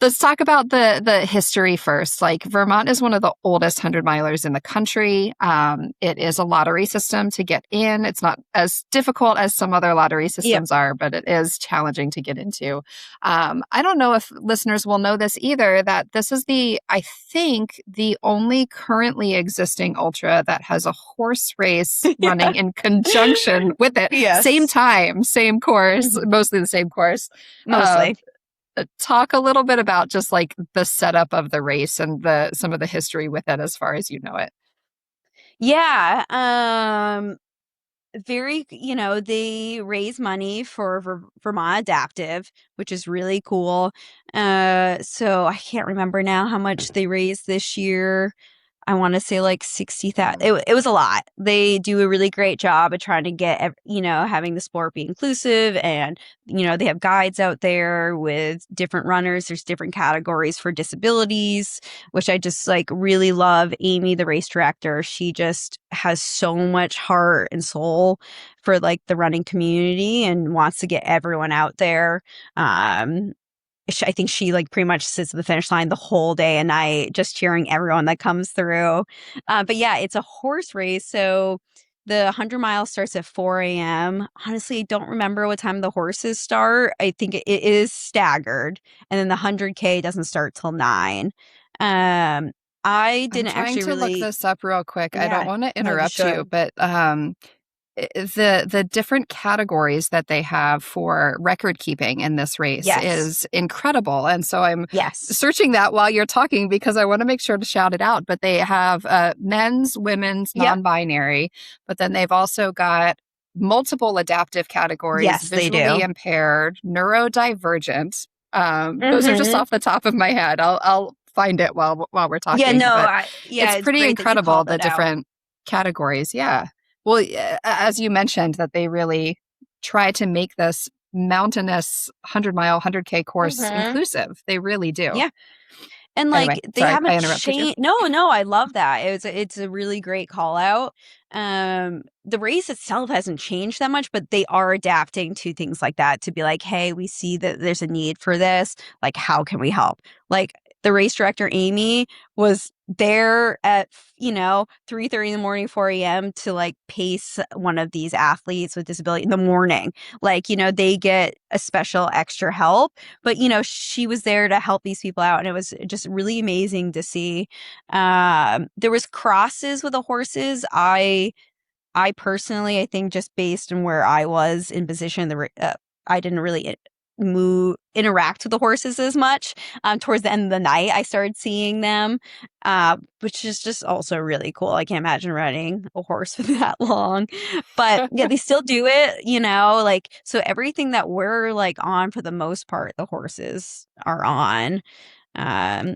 Let's talk about the history first. Like Vermont is one of the oldest 100 milers in the country. It is a lottery system to get in. It's not as difficult as some other lottery Yep. systems are, but it is challenging to get into. I don't know if listeners will know this either, that this is I think, the only currently existing ultra that has a horse race running in conjunction with it. Same Yes. time, same course, Mhm. mostly the same course. Uh, Mostly. Talk a little bit about just like the setup of the race and the some of the history with it as far as you know it. Yeah. They raise money for Vermont Adaptive, which is really cool. So I can't remember now how much they raised this year. I want to say like 60,000. It was a lot. They do a really great job of trying to get, having the sport be inclusive. And, they have guides out there with different runners. There's different categories for disabilities, which I just like really love. Amy, the race director, she just has so much heart and soul for like the running community and wants to get everyone out there. I think she like pretty much sits at the finish line the whole day and night, just cheering everyone that comes through. But yeah, it's a horse race. So the 100 miles starts at 4 a.m. Honestly, I don't remember what time the horses start. I think it is staggered. And then the 100K doesn't start till 9. Um, I I'm didn't trying actually to look really, this up real quick. I don't yeah, want to no, you interrupt you, should. but the different categories that they have for record keeping in this race Yes. is incredible. And so I'm Yes. searching that while you're talking because I want to make sure to shout it out. But they have men's, women's, Yep. non-binary, but then they've also got multiple adaptive categories, Yes, they visually do. impaired, neurodivergent. Those are just Mm-hmm. off the top of my head. I'll find it while we're Yeah, talking. no, But yeah, it's it's pretty great that you incredible, called the it out. different categories. Yeah. Well, as you mentioned, that they really try to make this mountainous 100-mile, 100K course Mm-hmm. inclusive. They really do. Yeah. And Anyway, like they sorry, I haven't interrupted you. changed. No, I love that. It's a really great call out. The race itself hasn't changed that much, but they are adapting to things like that to be like, hey, we see that there's a need for this. Like, how can we help? Like the race director Amy was there at 3:30 in the morning, 4 a.m. to like pace one of these athletes with disability in the morning. Like, they get a special extra help, but she was there to help these people out, and it was just really amazing to see. There was crosses with the horses. I personally, I think just based on where I was in position, I didn't really interact with the horses as much. Towards the end of the night, I started seeing them, which is just also really cool. I can't imagine riding a horse for that long, but yeah, they still do it. Like so everything that we're like on for the most part, the horses are on. Um,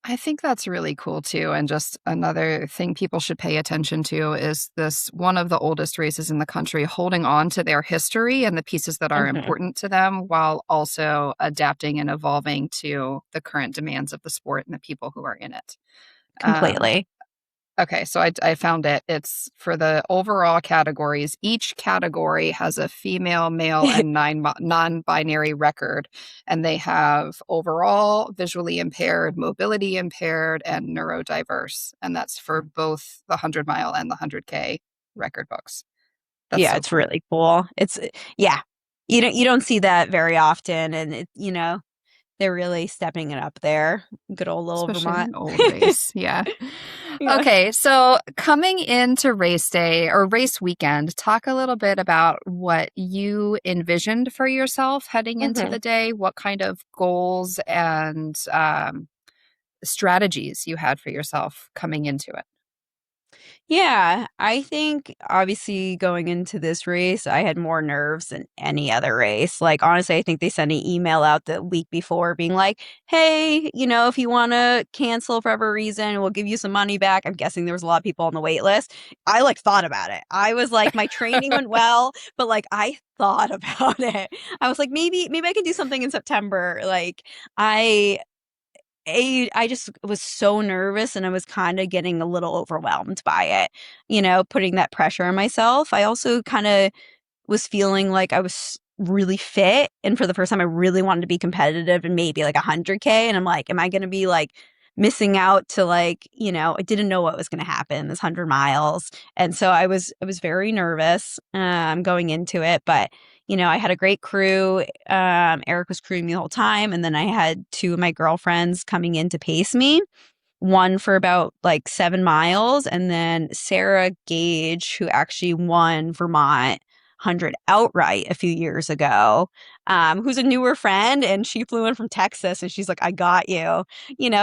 I think that's really cool too. And just another thing people should pay attention to is this one of the oldest races in the country holding on to their history and the pieces that are mhm, important to them while also adapting and evolving to the current demands of the sport and the people who are in it. Um, completely. Okay, so I found it. It's for the overall categories. Each category has a female, male, and non-binary record, and they have overall, visually impaired, mobility impaired, and neurodiverse, and that's for both the 100-mile and the 100K record books. That's Yeah, so it's cool, really cool. Yeah. You don't see that very often, and they're really stepping it up there. Good old little especially in Vermont. an old race. Yeah. Yeah. Okay, so coming into race day or race weekend, talk a little bit about what you envisioned for yourself heading into Mhm. the day, what kind of goals and strategies you had for yourself coming into it. Yeah, I think obviously going into this race, I had more nerves than any other race. Like, honestly, I think they sent an email out the week before being like, hey, if you want to cancel for whatever reason, we'll give you some money back. I'm guessing there was a lot of people on the wait list. I like thought about it. I was like, my training went well, but like I thought about it. I was like, maybe I can do something in September. Like, I I just was so nervous and I was kind of getting a little overwhelmed by it, putting that pressure on myself. I also kind of was feeling like I was really fit. And for the first time, I really wanted to be competitive and maybe like 100K. And I'm like, am I going to be like missing out to like, I didn't know what was going to happen this 100 miles. And so I was very nervous going into it. But, I had a great crew. Eric was crewing me the whole time. And then I had two of my girlfriends coming in to pace me, one for about like 7 miles, and then Sarah Gage, who actually won Vermont 100 outright a few years ago, who's a newer friend, and she flew in from Texas, and she's like, I got you,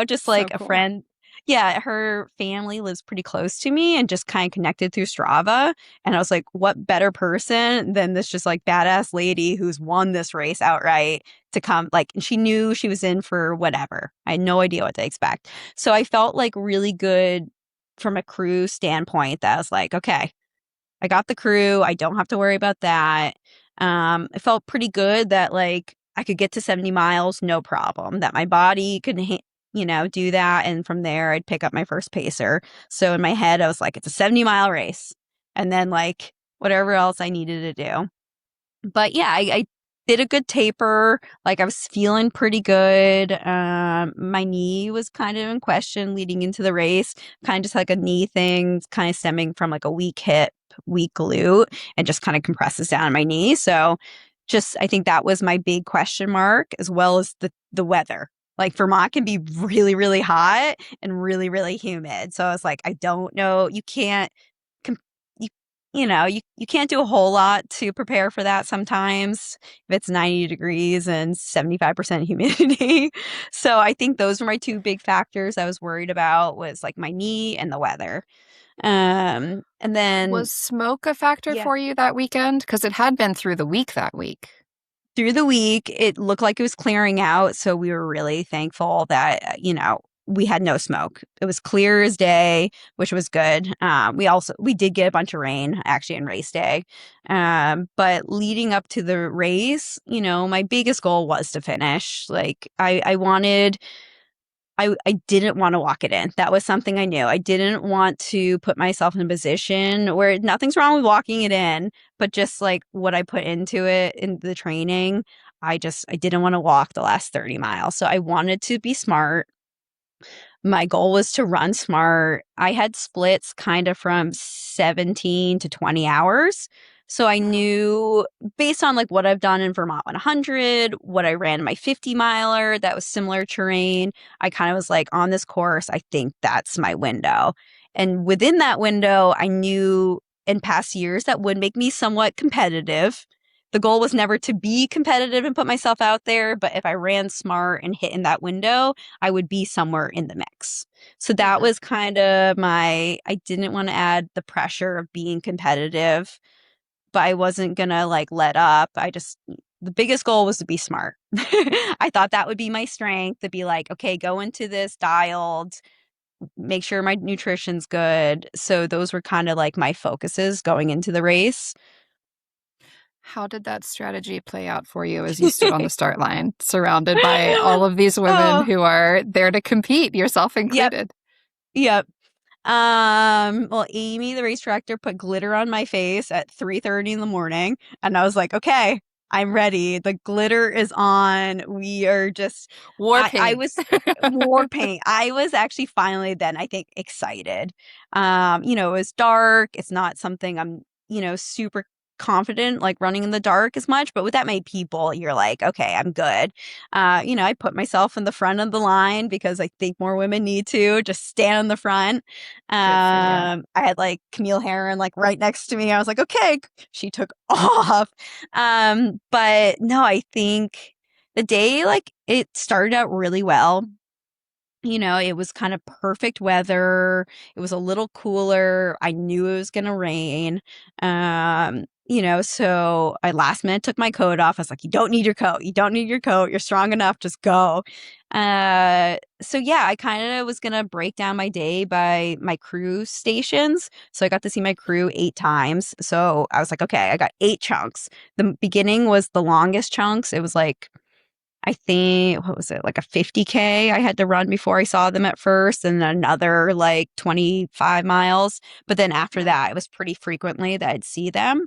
just So like a cool. friend. Yeah, her family lives pretty close to me and just kind of connected through Strava. And I was like, what better person than this just like badass lady who's won this race outright to come? Like, and she knew she was in for whatever. I had no idea what to expect. So I felt like really good from a crew standpoint that I was like, okay, I got the crew. I don't have to worry about that. I felt pretty good that like I could get to 70 miles, no problem, that my body could, do that. And from there, I'd pick up my first pacer. So in my head, I was like, it's a 70-mile race. And then like whatever else I needed to do. But yeah, I did a good taper. Like I was feeling pretty good. My knee was kind of in question leading into the race, kind of just like a knee thing, kind of stemming from like a weak hip, weak glute, and just kind of compresses down my knee. So just I think that was my big question mark, as well as the weather. Like Vermont can be really, really hot and really, really humid. So I was like, I don't know. You can't com- you you can't do a whole lot to prepare for that sometimes if it's 90 degrees and 75% humidity. So I think those were my two big factors I was worried about was like my knee and the weather. And then Was smoke a factor yeah, for you that weekend? Because it had been through the week that week. through the week, it looked like it was clearing out. So we were really thankful that, we had no smoke. It was clear as day, which was good. We did get a bunch of rain actually on race day. But leading up to the race, my biggest goal was to finish. Like I didn't want to walk it in. That was something I knew. I didn't want to put myself in a position where nothing's wrong with walking it in, but just like what I put into it in the training, I didn't want to walk the last 30 miles. So I wanted to be smart. My goal was to run smart. I had splits kind of from 17 to 20 hours. So I knew based on like what I've done in Vermont 100, what I ran my 50 miler, that was similar terrain. I kind of was like on this course, I think that's my window. And within that window, I knew in past years that would make me somewhat competitive. The goal was never to be competitive and put myself out there, but if I ran smart and hit in that window, I would be somewhere in the mix. So that was kind of I didn't want to add the pressure of being competitive, but I wasn't going to like let up. The biggest goal was to be smart. I thought that would be my strength to be like, okay, go into this dialed, make sure my nutrition's good. So those were kind of like my focuses going into the race. How did that strategy play out for you as you stood on the start line, surrounded by all of these women Oh, who are there to compete, yourself yep. included? Yep. Well, Amy, the race director, put glitter on my face at 3:30 in the morning, and I was like, okay, I'm ready. The glitter is on. We are just War I paint. was war paint. I was actually finally then I think excited. It was dark. It's not something I'm, super confident like running in the dark as much, but with that many people, you're like, okay, I'm good. I put myself in the front of the line because I think more women need to just stand in the front. Good for you. I had like Camille Herron like right next to me. I was like, okay, she took off. But no, I think the day like it started out really well. It was kind of perfect weather. It was a little cooler. I knew it was going to rain. So I last minute took my coat off. I was like, you don't need your coat. You don't need your coat. You're strong enough. Just go. So yeah, I kind of was going to break down my day by my crew stations. So I got to see my crew 8 times. So I was like, okay, I got 8 chunks. The beginning was the longest chunks. It was like, I think, what was it, like a 50K I had to run before I saw them at first, and another like 25 miles. But then after that, it was pretty frequently that I'd see them.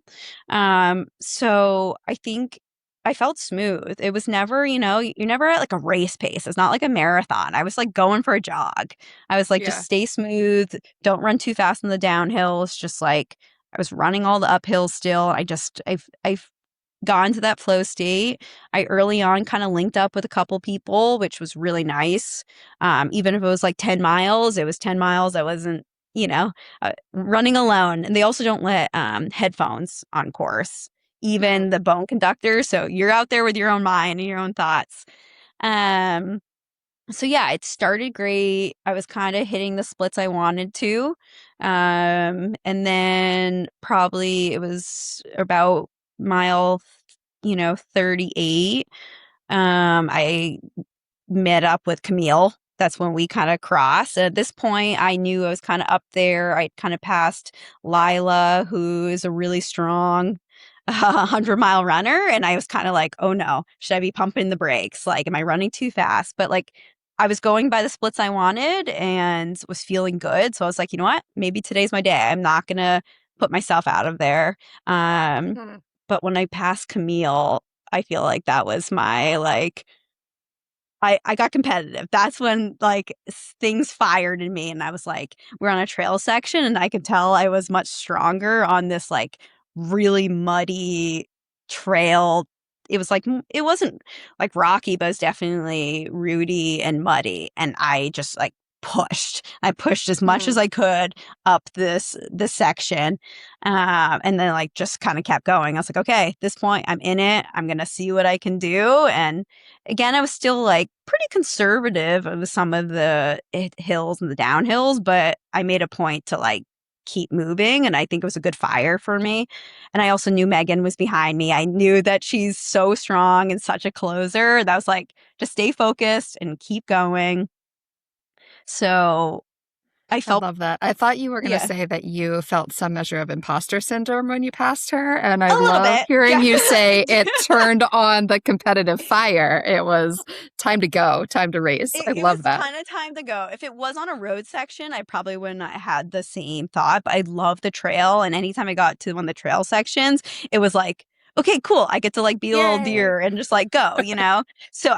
So I think I felt smooth. It was never, you're never at like a race pace. It's not like a marathon. I was like going for a jog. I was like, Yeah. just stay smooth. Don't run too fast in the downhills. Just like I was running all the uphills still. I've gone to that flow state. I early on kind of linked up with a couple people, which was really nice. Even if it was like 10 miles, it was 10 miles. I wasn't, running alone. And they also don't let headphones on course, even the bone conductor. So you're out there with your own mind and your own thoughts. Um, so yeah, it started great. I was kind of hitting the splits I wanted to. And then probably it was about mile, 38. I met up with Camille. That's when we kind of crossed. At this point, I knew I was kind of up there. I kind of passed Lila, who is a really strong 100-mile runner. And I was kind of like, oh no, should I be pumping the brakes? Like, am I running too fast? But like, I was going by the splits I wanted and was feeling good. So I was like, you know what? Maybe today's my day. I'm not going to put myself out of there. Mhm. But when I passed Camille, I feel like that was my like, I got competitive. That's when like things fired in me. And I was like, we're on a trail section and I could tell I was much stronger on this like really muddy trail. It was like, it wasn't like rocky, but it was definitely rooty and muddy. And I just like pushed. I pushed as much Mhm. as I could up this section, and then like just kind of kept going. I was like, okay, at this point, I'm in it. I'm gonna see what I can do. And again, I was still like pretty conservative of some of the hills and the downhills, but I made a point to like keep moving, and I think it was a good fire for me. And I also knew Megan was behind me. I knew that she's so strong and such a closer. That was like, just stay focused and keep going. So I I felt, love that. I thought you were going to yeah, say that you felt some measure of imposter syndrome when you passed her. And I a little love bit. hearing Yeah. you say it turned on the competitive fire. It was time to go, time to race. I It was love that. kind of time to go. If it was on a road section, I probably wouldn't have had the same thought, but I love the trail. And anytime I got to one of the trail sections, it was like, okay, cool. I get to like be a little Yay. deer and just like go, you know? So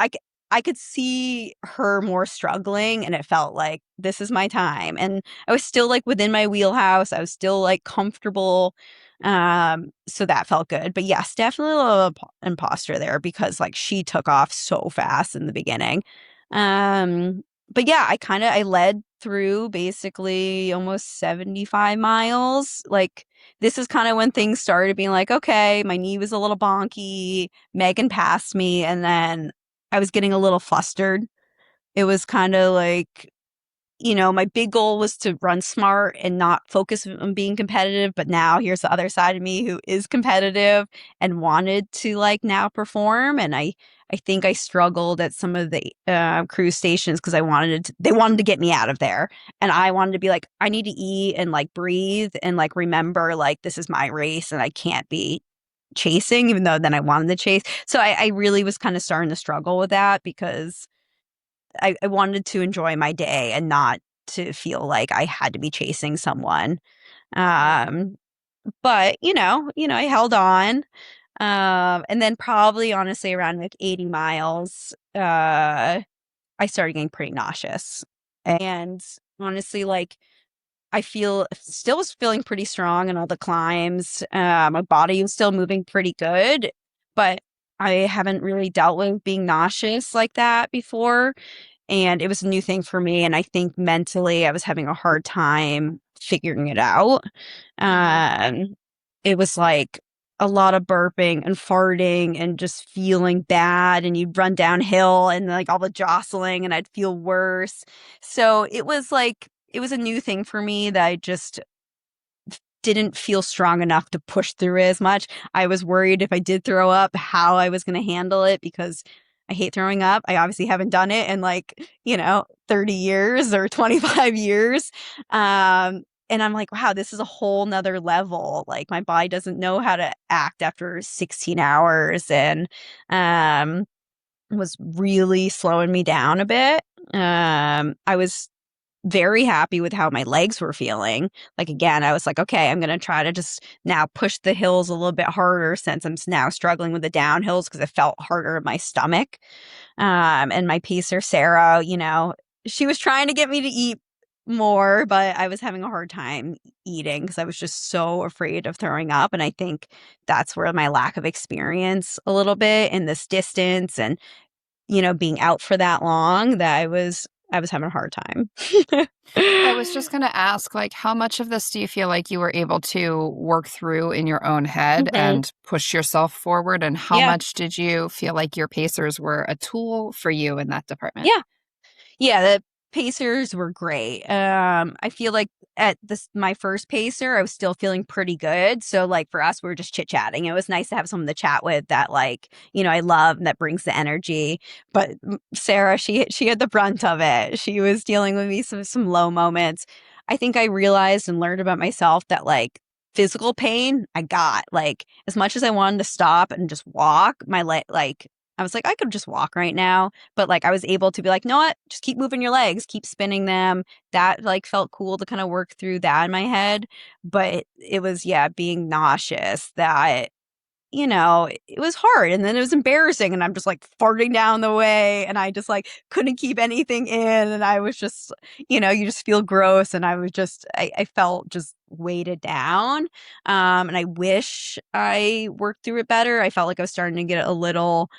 I could see her more struggling, and it felt like this is my time. And I was still like within my wheelhouse. I was still like comfortable. So that felt good. But yes, definitely a little imposter there, because like she took off so fast in the beginning. Um, but yeah, I led through basically almost 75 miles. Like, this is kind of when things started being like, okay, my knee was a little bonky. Megan passed me, and then I was getting a little flustered. It was kind of like, my big goal was to run smart and not focus on being competitive. But now here's the other side of me who is competitive and wanted to like now perform. And I think I struggled at some of the cruise stations because they wanted to get me out of there. And I wanted to be like, I need to eat and like breathe and like remember like this is my race and I can't be chasing, even though then I wanted to chase. So I really was kind of starting to struggle with that, because I wanted to enjoy my day and not to feel like I had to be chasing someone. Right. Um, but I held on. And then probably honestly around like 80 miles, I started getting pretty nauseous. And honestly, like I feel still was feeling pretty strong in all the climbs. My body was still moving pretty good, but I haven't really dealt with being nauseous like that before. And it was a new thing for me. And I think mentally I was having a hard time figuring it out. Mhm. Um, it was like a lot of burping and farting and just feeling bad. And you'd run downhill and like all the jostling, and I'd feel worse. So it was like, it was a new thing for me that I just didn't feel strong enough to push through as much. I was worried if I did throw up, how I was going to handle it, because I hate throwing up. I obviously haven't done it in like, 30 years or 25 years. And I'm like, wow, this is a whole nother level. Like, my body doesn't know how to act after 16 hours, and um, was really slowing me down a bit. I was very happy with how my legs were feeling. Like, again, I was like, okay, I'm going to try to just now push the hills a little bit harder, since I'm now struggling with the downhills, because it felt harder in my stomach. And my pacer, Sarah, she was trying to get me to eat more, but I was having a hard time eating because I was just so afraid of throwing up. And I think that's where my lack of experience a little bit in this distance, and being out for that long, that I was having a hard time. I was just going to ask, like, how much of this do you feel like you were able to work through in your own head Mhm. and push yourself forward? And how Yeah. much did you feel like your pacers were a tool for you in that department? Yeah. Yeah, the pacers were great. I feel like at this my first pacer, I was still feeling pretty good. So like for us, we were just chit-chatting. It was nice to have someone to chat with that like, I love, and that brings the energy. But Sarah, she had the brunt of it. She was dealing with me some low moments. I think I realized and learned about myself that like physical pain, I got like as much as I wanted to stop and just walk, my like I was like, I could just walk right now. But, like, I was able to be like, "You know what? Just keep moving your legs, keep spinning them." That, like, felt cool to kinda work through that in my head. But it was, yeah, being nauseous that, it was hard, and then it was embarrassing, and I'm just, like, farting down the way, and I just, like, couldn't keep anything in, and I was just you just feel gross, and I was just I felt just weighted down, and I wish I worked through it better. I felt like I was starting to get a little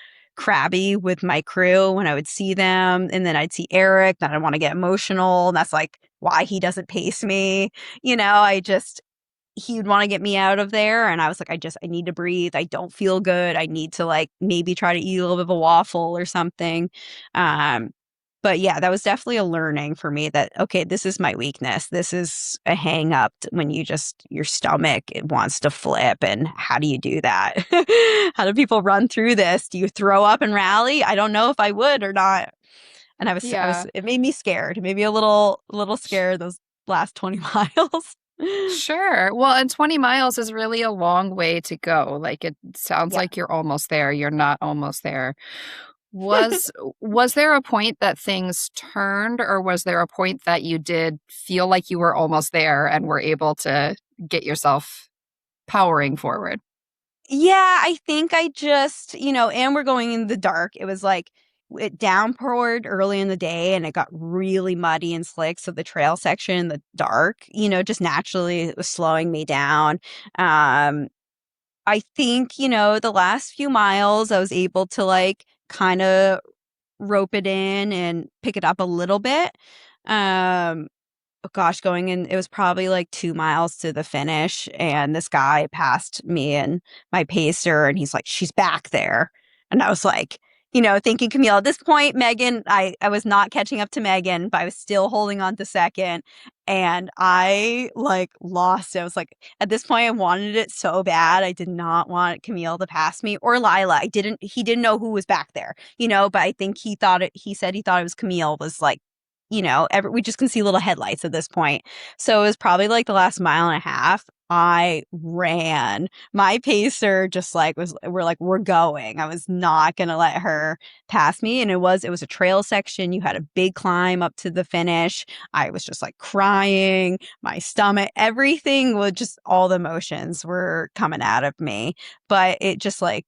crabby with my crew when I would see them. And then I'd see Eric, then I want to get emotional. And that's like why he doesn't pace me. He would want to get me out of there. And I was like, I need to breathe. I don't feel good. I need to like maybe try to eat a little bit of a waffle or something. Um, but yeah, that was definitely a learning for me that, okay, this is my weakness. This is a hang up when your stomach, it wants to flip. And how do you do that? How do people run through this? Do you throw up and rally? I don't know if I would or not. And Yeah. it made me scared. It made me a little scared those last 20 miles. Sure. Well, and 20 miles is really a long way to go. Like it sounds Yeah. like you're almost there. You're not almost there. Was was there a point that things turned, or was there a point that you did feel like you were almost there and were able to get yourself powering forward? Yeah, I think I just, and we're going in the dark. It was like it downpoured early in the day and it got really muddy and slick. So the trail section in the dark, just naturally it was slowing me down. Um, I think, the last few miles I was able to like kind of rope it in and pick it up a little bit. Um, oh gosh, going in, it was probably like 2 miles to the finish. And this guy passed me and my pacer, and he's like, she's back there. And I was like, thinking Camille, at this point, Megan, I was not catching up to Megan, but I was still holding on to second. And I like lost it. I was like, at this point, I wanted it so bad. I did not want Camille to pass me or Lila. He didn't know who was back there, but I think he said he thought it was Camille was like, we just can see little headlights at this point. So it was probably like the last mile and a half. I ran. My pacer just like we're going. I was not gonna let her pass me. And it was a trail section. You had a big climb up to the finish. I was just like crying, my stomach, everything was just all the emotions were coming out of me. But it just like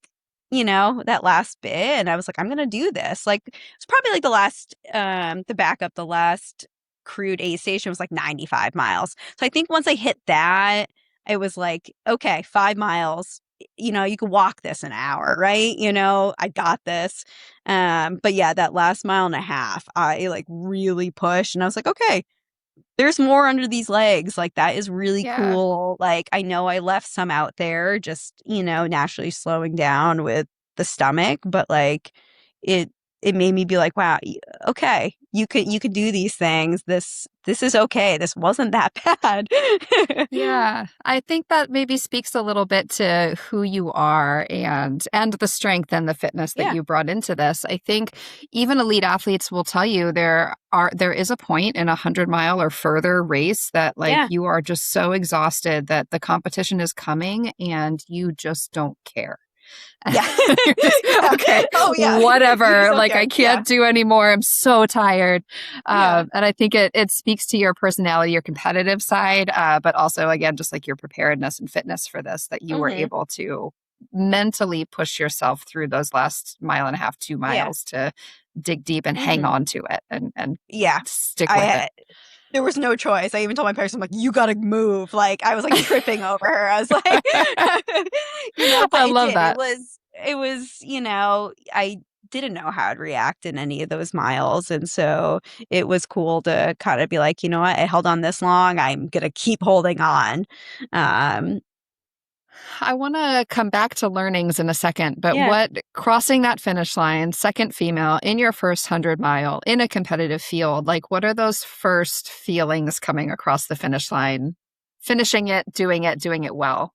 that last bit, and I was like, I'm gonna do this. Like it's probably like the backup, the last crude aid station was like 95 miles. So I think once I hit that, it was like, okay, 5 miles, you can walk this an hour, right? I got this. But yeah, that last mile and a half, I like really pushed and I was like, okay, there's more under these legs. Like that is really Yeah. cool. Like I know I left some out there just, naturally slowing down with the stomach, but like it it made me be like, wow, okay, you could do these things. This is okay. This wasn't that bad. Yeah, I think that maybe speaks a little bit to who you are and the strength and the fitness that Yeah. you brought into this. I think even elite athletes will tell you there is a point in 100-mile or further race that like Yeah. you are just so exhausted that the competition is coming and you just don't care. Yeah. You're just, Yeah. okay, Oh yeah. You just whatever. don't Like, care. I Yeah. can't do anymore. I'm so tired. Yeah. And I think it speaks to your personality, your competitive side, but also, again, just like your preparedness and fitness for this, that you were Hmm. able to mentally push yourself through those last mile and a half, two Yeah. miles to dig deep and hang Hmm. on to it and Yeah. stick with it. I There was no choice. I even told my parents, I'm like, you gotta move. Like I was like tripping over her. I was like, but I it love did. that. It was, I didn't know how I'd react in any of those miles. And so it was cool to kind of be like, you know what, I held on this long. I'm gonna keep holding on. Um, I want to come back to learnings in a second, but yeah. what crossing that finish line, second female in your first 100-mile in a competitive field, like what are those first feelings coming across the finish line? Finishing it, doing it well.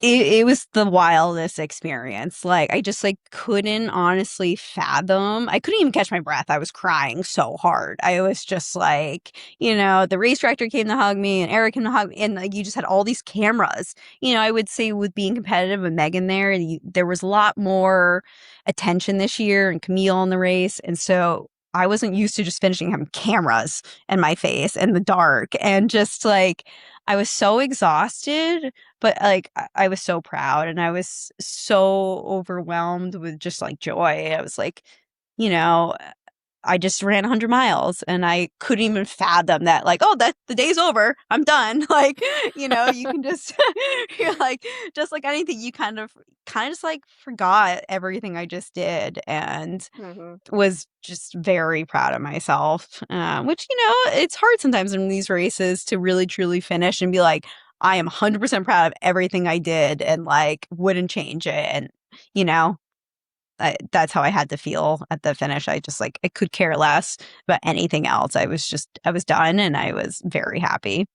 It was the wildest experience. Like I just like couldn't honestly fathom. I couldn't even catch my breath. I was crying so hard. I was just like, the race director came to hug me and Eric came to hug me, and like you just had all these cameras. I would say with being competitive with Megan there was a lot more attention this year and Camille in the race, and so I wasn't used to just finishing having cameras in my face in the dark and just like I was so exhausted, but like I was so proud and I was so overwhelmed with just like joy. I was like, you know, I just ran 100 miles and I couldn't even fathom that, like, oh, that the day's over. I'm done. Like, you can just, you're like, just like anything, you kind of just like forgot everything I just did and Mhm. was just very proud of myself. Which, it's hard sometimes in these races to really truly finish and be like, I am 100% proud of everything I did and like wouldn't change it. And, you know, that's how I had to feel at the finish. I just like, I could care less about anything else. I was done and I was very happy.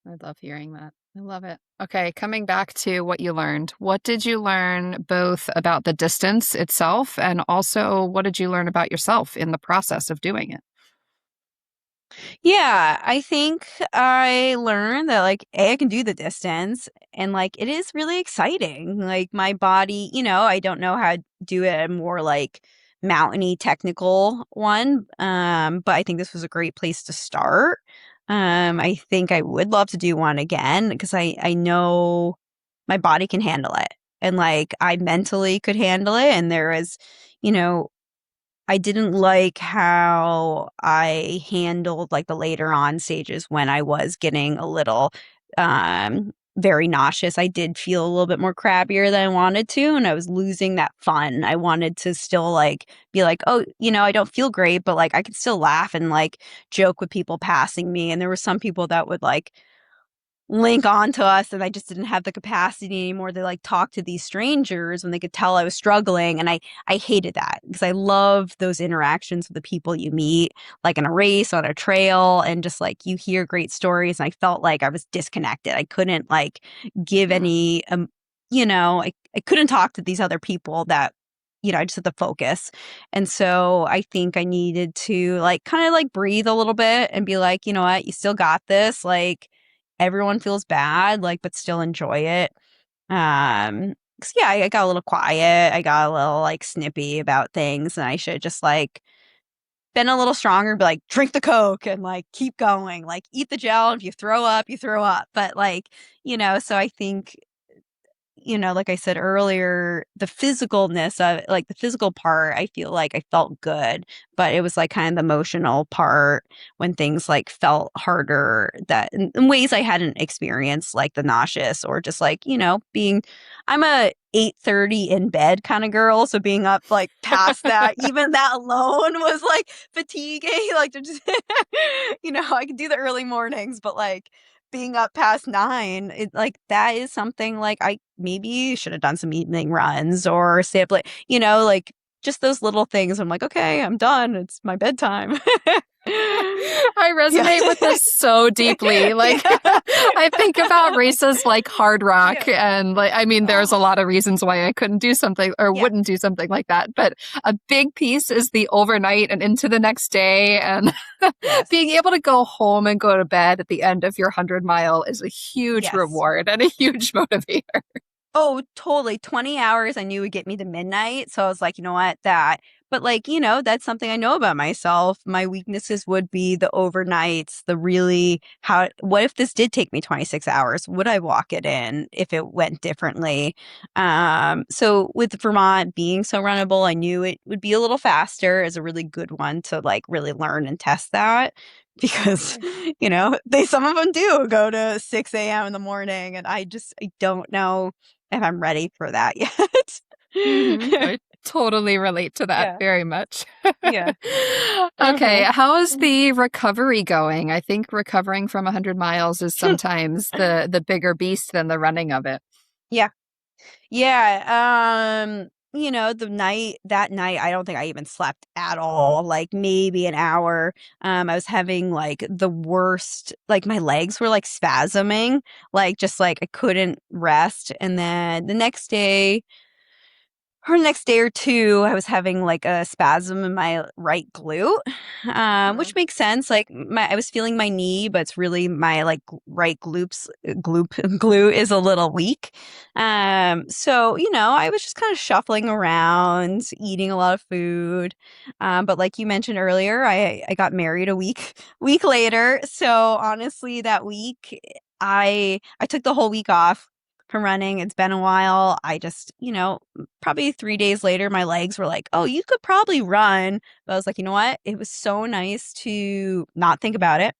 I love hearing that. I love it. Okay, coming back to what you learned. What did you learn both about the distance itself and also what did you learn about yourself in the process of doing it? Yeah, I think I learned that like I can do the distance and like it is really exciting. Like my body, I don't know how to do it at a more like mountainy technical one. But I think this was a great place to start. I think I would love to do one again because I know my body can handle it. And like I mentally could handle it. And there was, you know, I didn't like how I handled like the later on stages when I was getting a little very nauseous. I did feel a little bit more crabbier than I wanted to and I was losing that fun. I wanted to still like be like, "Oh, I don't feel great, but like I could still laugh and like joke with people passing me." And there were some people that would like link on to us and I just didn't have the capacity anymore to like talk to these strangers when they could tell I was struggling and I hated that because I love those interactions with the people you meet like in a race on a trail and just like you hear great stories and I felt like I was disconnected. I couldn't like give any I couldn't talk to these other people that I just had to focus. And so I think I needed to like kind of like breathe a little bit and be like, you know what, you still got this. Like everyone feels bad, like, but still enjoy it. 'Cause yeah, I got a little quiet. I got a little like snippy about things, and I should just like been a little stronger, be like, drink the Coke and like keep going, like eat the gel. If you throw up, you throw up. But like, so I think like I said earlier, the physicalness of like the physical part, I feel like I felt good, but it was like kind of the emotional part when things like felt harder that in ways I hadn't experienced, like the nauseous or just like, I'm a 8:30 in bed kind of girl. So being up like past that, even that alone was like fatiguing. Like to just, I could do the early mornings, but like being up past 9, it like that is something like I maybe should have done some evening runs or stay up late, like just those little things. I'm like, okay, I'm done. It's my bedtime. I Yeah. resonate with this so deeply. Like, Yeah. I think about races like Hard Rock, Yeah. and like, I mean, there's a Oh, lot of reasons why I couldn't do something or yeah. wouldn't do something like that. But a big piece is the overnight and into the next day, and Yes. being able to go home and go to bed at the end of your 100-mile is a huge Yes. reward and a huge motivator. Oh, totally. 20 hours I knew would get me to midnight. So I was like, you know what, that. But like, that's something I know about myself. My weaknesses would be the overnights, the really what if this did take me 26 hours? Would I walk it in if it went differently? So with Vermont being so runnable, I knew it would be a little faster as a really good one to like really learn and test that. Because, some of them do go to 6 a.m. in the morning and I don't know if I'm ready for that yet. I totally relate to that Yeah. very much. Yeah. Okay, Uh-huh. how is the recovery going? I think recovering from 100 miles is sometimes the bigger beast than the running of it. Yeah. Yeah. That night, I don't think I even slept at all, like maybe an hour. I was having like the worst, like my legs were like spasming, like just like I couldn't rest. And then the next day, or next day or two, I was having like a spasm in my right glute, Mm. which makes sense. Like I was feeling my knee, but it's really my like right glute is a little weak. So I was just kind of shuffling around, eating a lot of food. But like you mentioned earlier, I got married a week later. So honestly, that week I took the whole week off from running. It's been a while. I just, probably 3 days later, my legs were like, oh, you could probably run. But I was like, you know what? It was so nice to not think about it.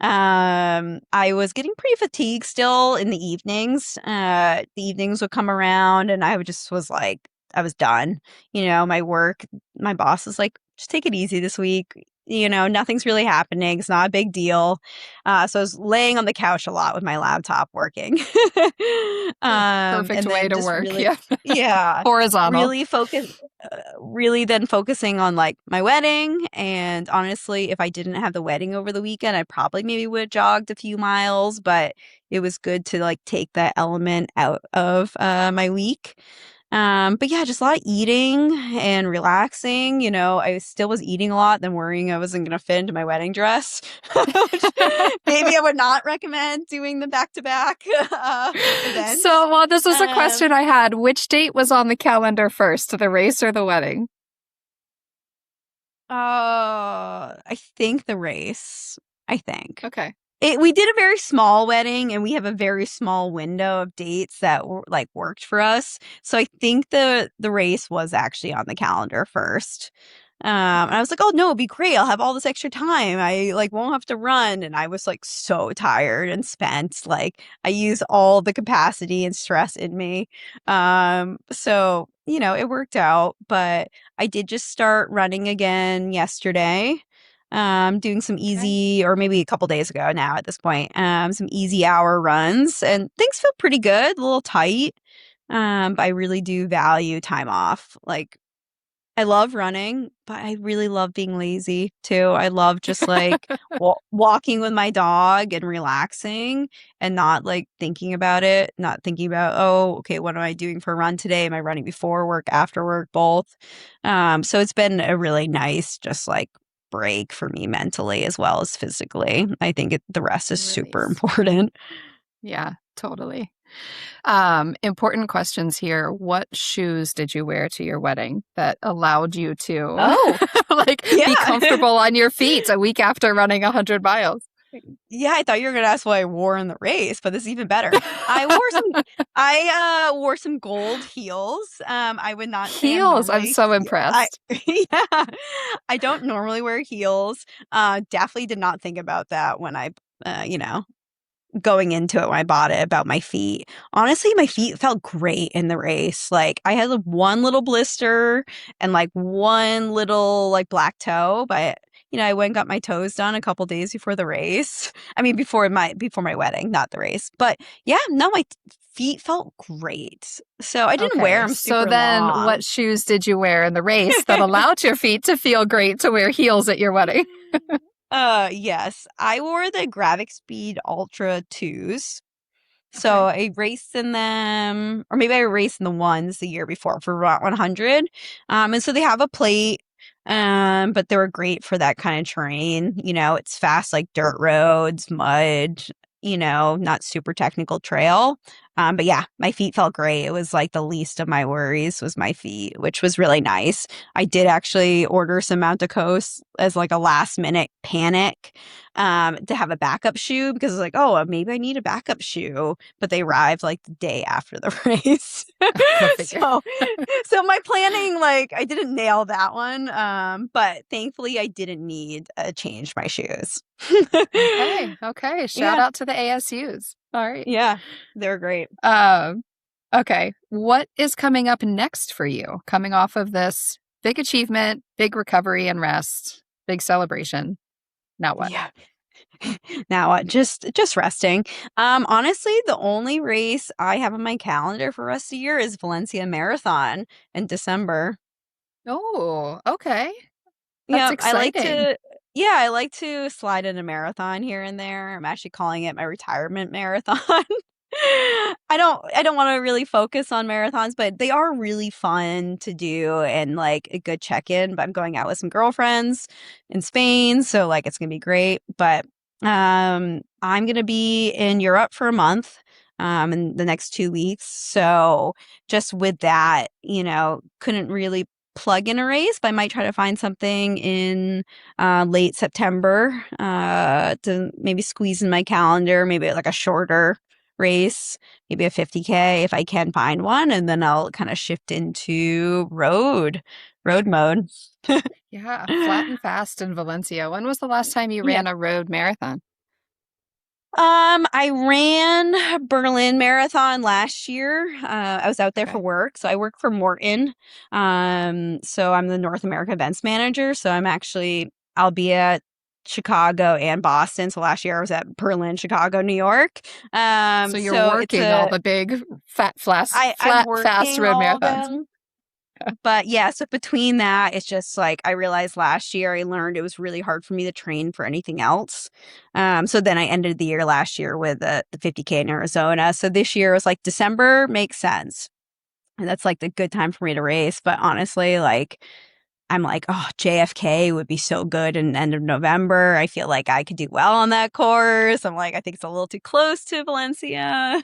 I was getting pretty fatigued still in the evenings. The evenings would come around and I was like, I was done. My boss was like, just take it easy this week. Nothing's really happening. It's not a big deal. So I was laying on the couch a lot with my laptop working. Perfect and way then to just work. really, Yeah. yeah, Horizontal. really then focusing on like my wedding. And honestly, if I didn't have the wedding over the weekend, I probably maybe would have jogged a few miles, but it was good to like take that element out of my week. But yeah, just a lot of eating and relaxing. I still was eating a lot, then worrying I wasn't going to fit into my wedding dress, which maybe I would not recommend doing the back-to-back events. So, well, this was a question I had. Which date was on the calendar first, the race or the wedding? I think the race. I think. Okay. We did a very small wedding and we have a very small window of dates that worked for us. So I think the race was actually on the calendar first. And I was like, oh no, it'd be great. I'll have all this extra time. I won't have to run. And I was like so tired and spent. Like I used all the capacity and stress in me. So, it worked out, but I did just start running again yesterday. Doing some easy, or maybe a couple days ago now at this point, some easy hour runs, and things feel pretty good, a little tight. But I really do value time off. Like, I love running, but I really love being lazy too. I love just walking with my dog and relaxing and not thinking about it, not thinking about, oh, okay, what am I doing for a run today? Am I running before work, after work, both? So it's been a really nice, just break for me mentally as well as physically. I think the rest is super important. Yeah, totally. Important questions here. What shoes did you wear to your wedding that allowed you to be comfortable on your feet a week after running 100 miles? Yeah, I thought you were gonna ask what I wore in the race, but this is even better. I wore some gold heels. I would not say heels. I'm so impressed. Yeah, I don't normally wear heels. Definitely did not think about that when I, going into it when I bought it about my feet. Honestly, my feet felt great in the race. Like I had one little blister and one little black toe, but I went and got my toes done a couple days before the race. I mean, before my wedding, not the race. But yeah, no, my feet felt great. So I didn't wear them super long. So then what shoes did you wear in the race that allowed your feet to feel great to wear heels at your wedding? Yes, I wore the Gravic Speed Ultra 2s. So I raced in them, or maybe I raced in the ones the year before for Vermont 100. And so they have a plate, but they were great for that kind of terrain. It's fast, like dirt roads, mud, not super technical trail. But yeah, my feet felt great. It was the least of my worries was my feet, which was really nice. I did actually order some Mount Coast as a last minute panic to have a backup shoe because I was oh, maybe I need a backup shoe. But they arrived the day after the race. So my planning, I didn't nail that one. But thankfully I didn't need to change my shoes. Okay. Shout out to the ASUs. All right. Yeah, they're great. Okay. What is coming up next for you? Coming off of this big achievement, big recovery and rest, big celebration. Now what? Yeah. Now what? Just resting. Honestly, the only race I have on my calendar for rest of the year is Valencia Marathon in December. Oh, okay. That's exciting. I like to slide in a marathon here and there. I'm actually calling it my retirement marathon. I don't want to really focus on marathons, but they are really fun to do and a good check-in. But I'm going out with some girlfriends in Spain, so it's gonna be great. But I'm gonna be in Europe for a month in the next 2 weeks. So just with that, couldn't really plug in a race, but I might try to find something in late September to maybe squeeze in my calendar, maybe a shorter race, maybe a 50K if I can find one, and then I'll kind of shift into road mode. Yeah, flat and fast in Valencia. When was the last time you Yeah. ran a road marathon? I ran Berlin Marathon last year. I was out there for Okay. work. So I work for Morton. So I'm the North America events manager. So I'll be at Chicago and Boston. So last year I was at Berlin, Chicago, New York. So you're So working all the big I'm fast working road all of marathons. them. But yeah, so between that, it's just like I realized last year I learned it was really hard for me to train for anything else. So then I ended the year last year with the 50K in Arizona. So this year was like December makes sense. And that's like the good time for me to race. But honestly, like I'm like, oh, JFK would be so good in end of November. I feel like I could do well on that course. I'm like, I think it's a little too close to Valencia,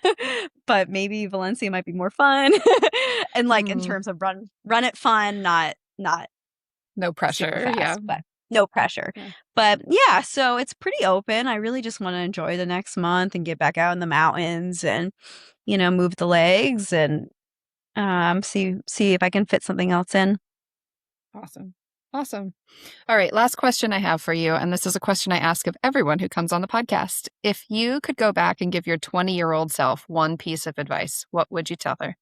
but maybe Valencia might be more fun. And like in terms of run it fun, not No super pressure. Yeah. fast, but no pressure. Yeah. But yeah, so it's pretty open. I really just want to enjoy the next month and get back out in the mountains and, move the legs and see if I can fit something else in. Awesome. Awesome. All right. Last question I have for you. And this is a question I ask of everyone who comes on the podcast. If you could go back and give your 20-year-old self one piece of advice, what would you tell her?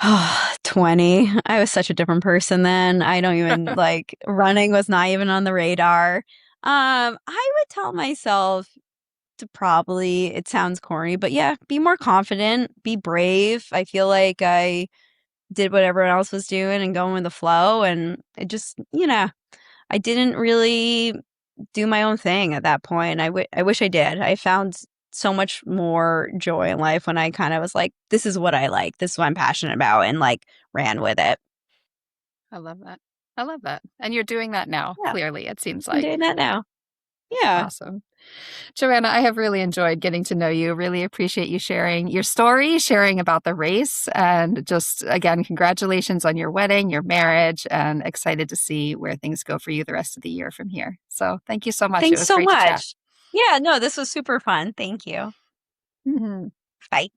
Oh, 20. I was such a different person then. I don't even like running was not even on the radar. I would tell myself to probably, it sounds corny, but yeah, be more confident, be brave. I feel like I did what everyone else was doing and going with the flow. And it just, I didn't really do my own thing at that point. I wish I did. I found so much more joy in life when I kind of was like, this is what I like. This is what I'm passionate about, and like ran with it. I love that. I love that. And you're doing that now, Yeah, clearly, it seems I'm like. doing that now. Yeah. Awesome. Joanna, I have really enjoyed getting to know you. Really appreciate you sharing your story, sharing about the race, and just again, congratulations on your wedding, your marriage, and excited to see where things go for you the rest of the year from here. So thank you so much. It Thanks was so great to chat. much. Yeah, no, this was super fun. Thank you. Mhm. Bye.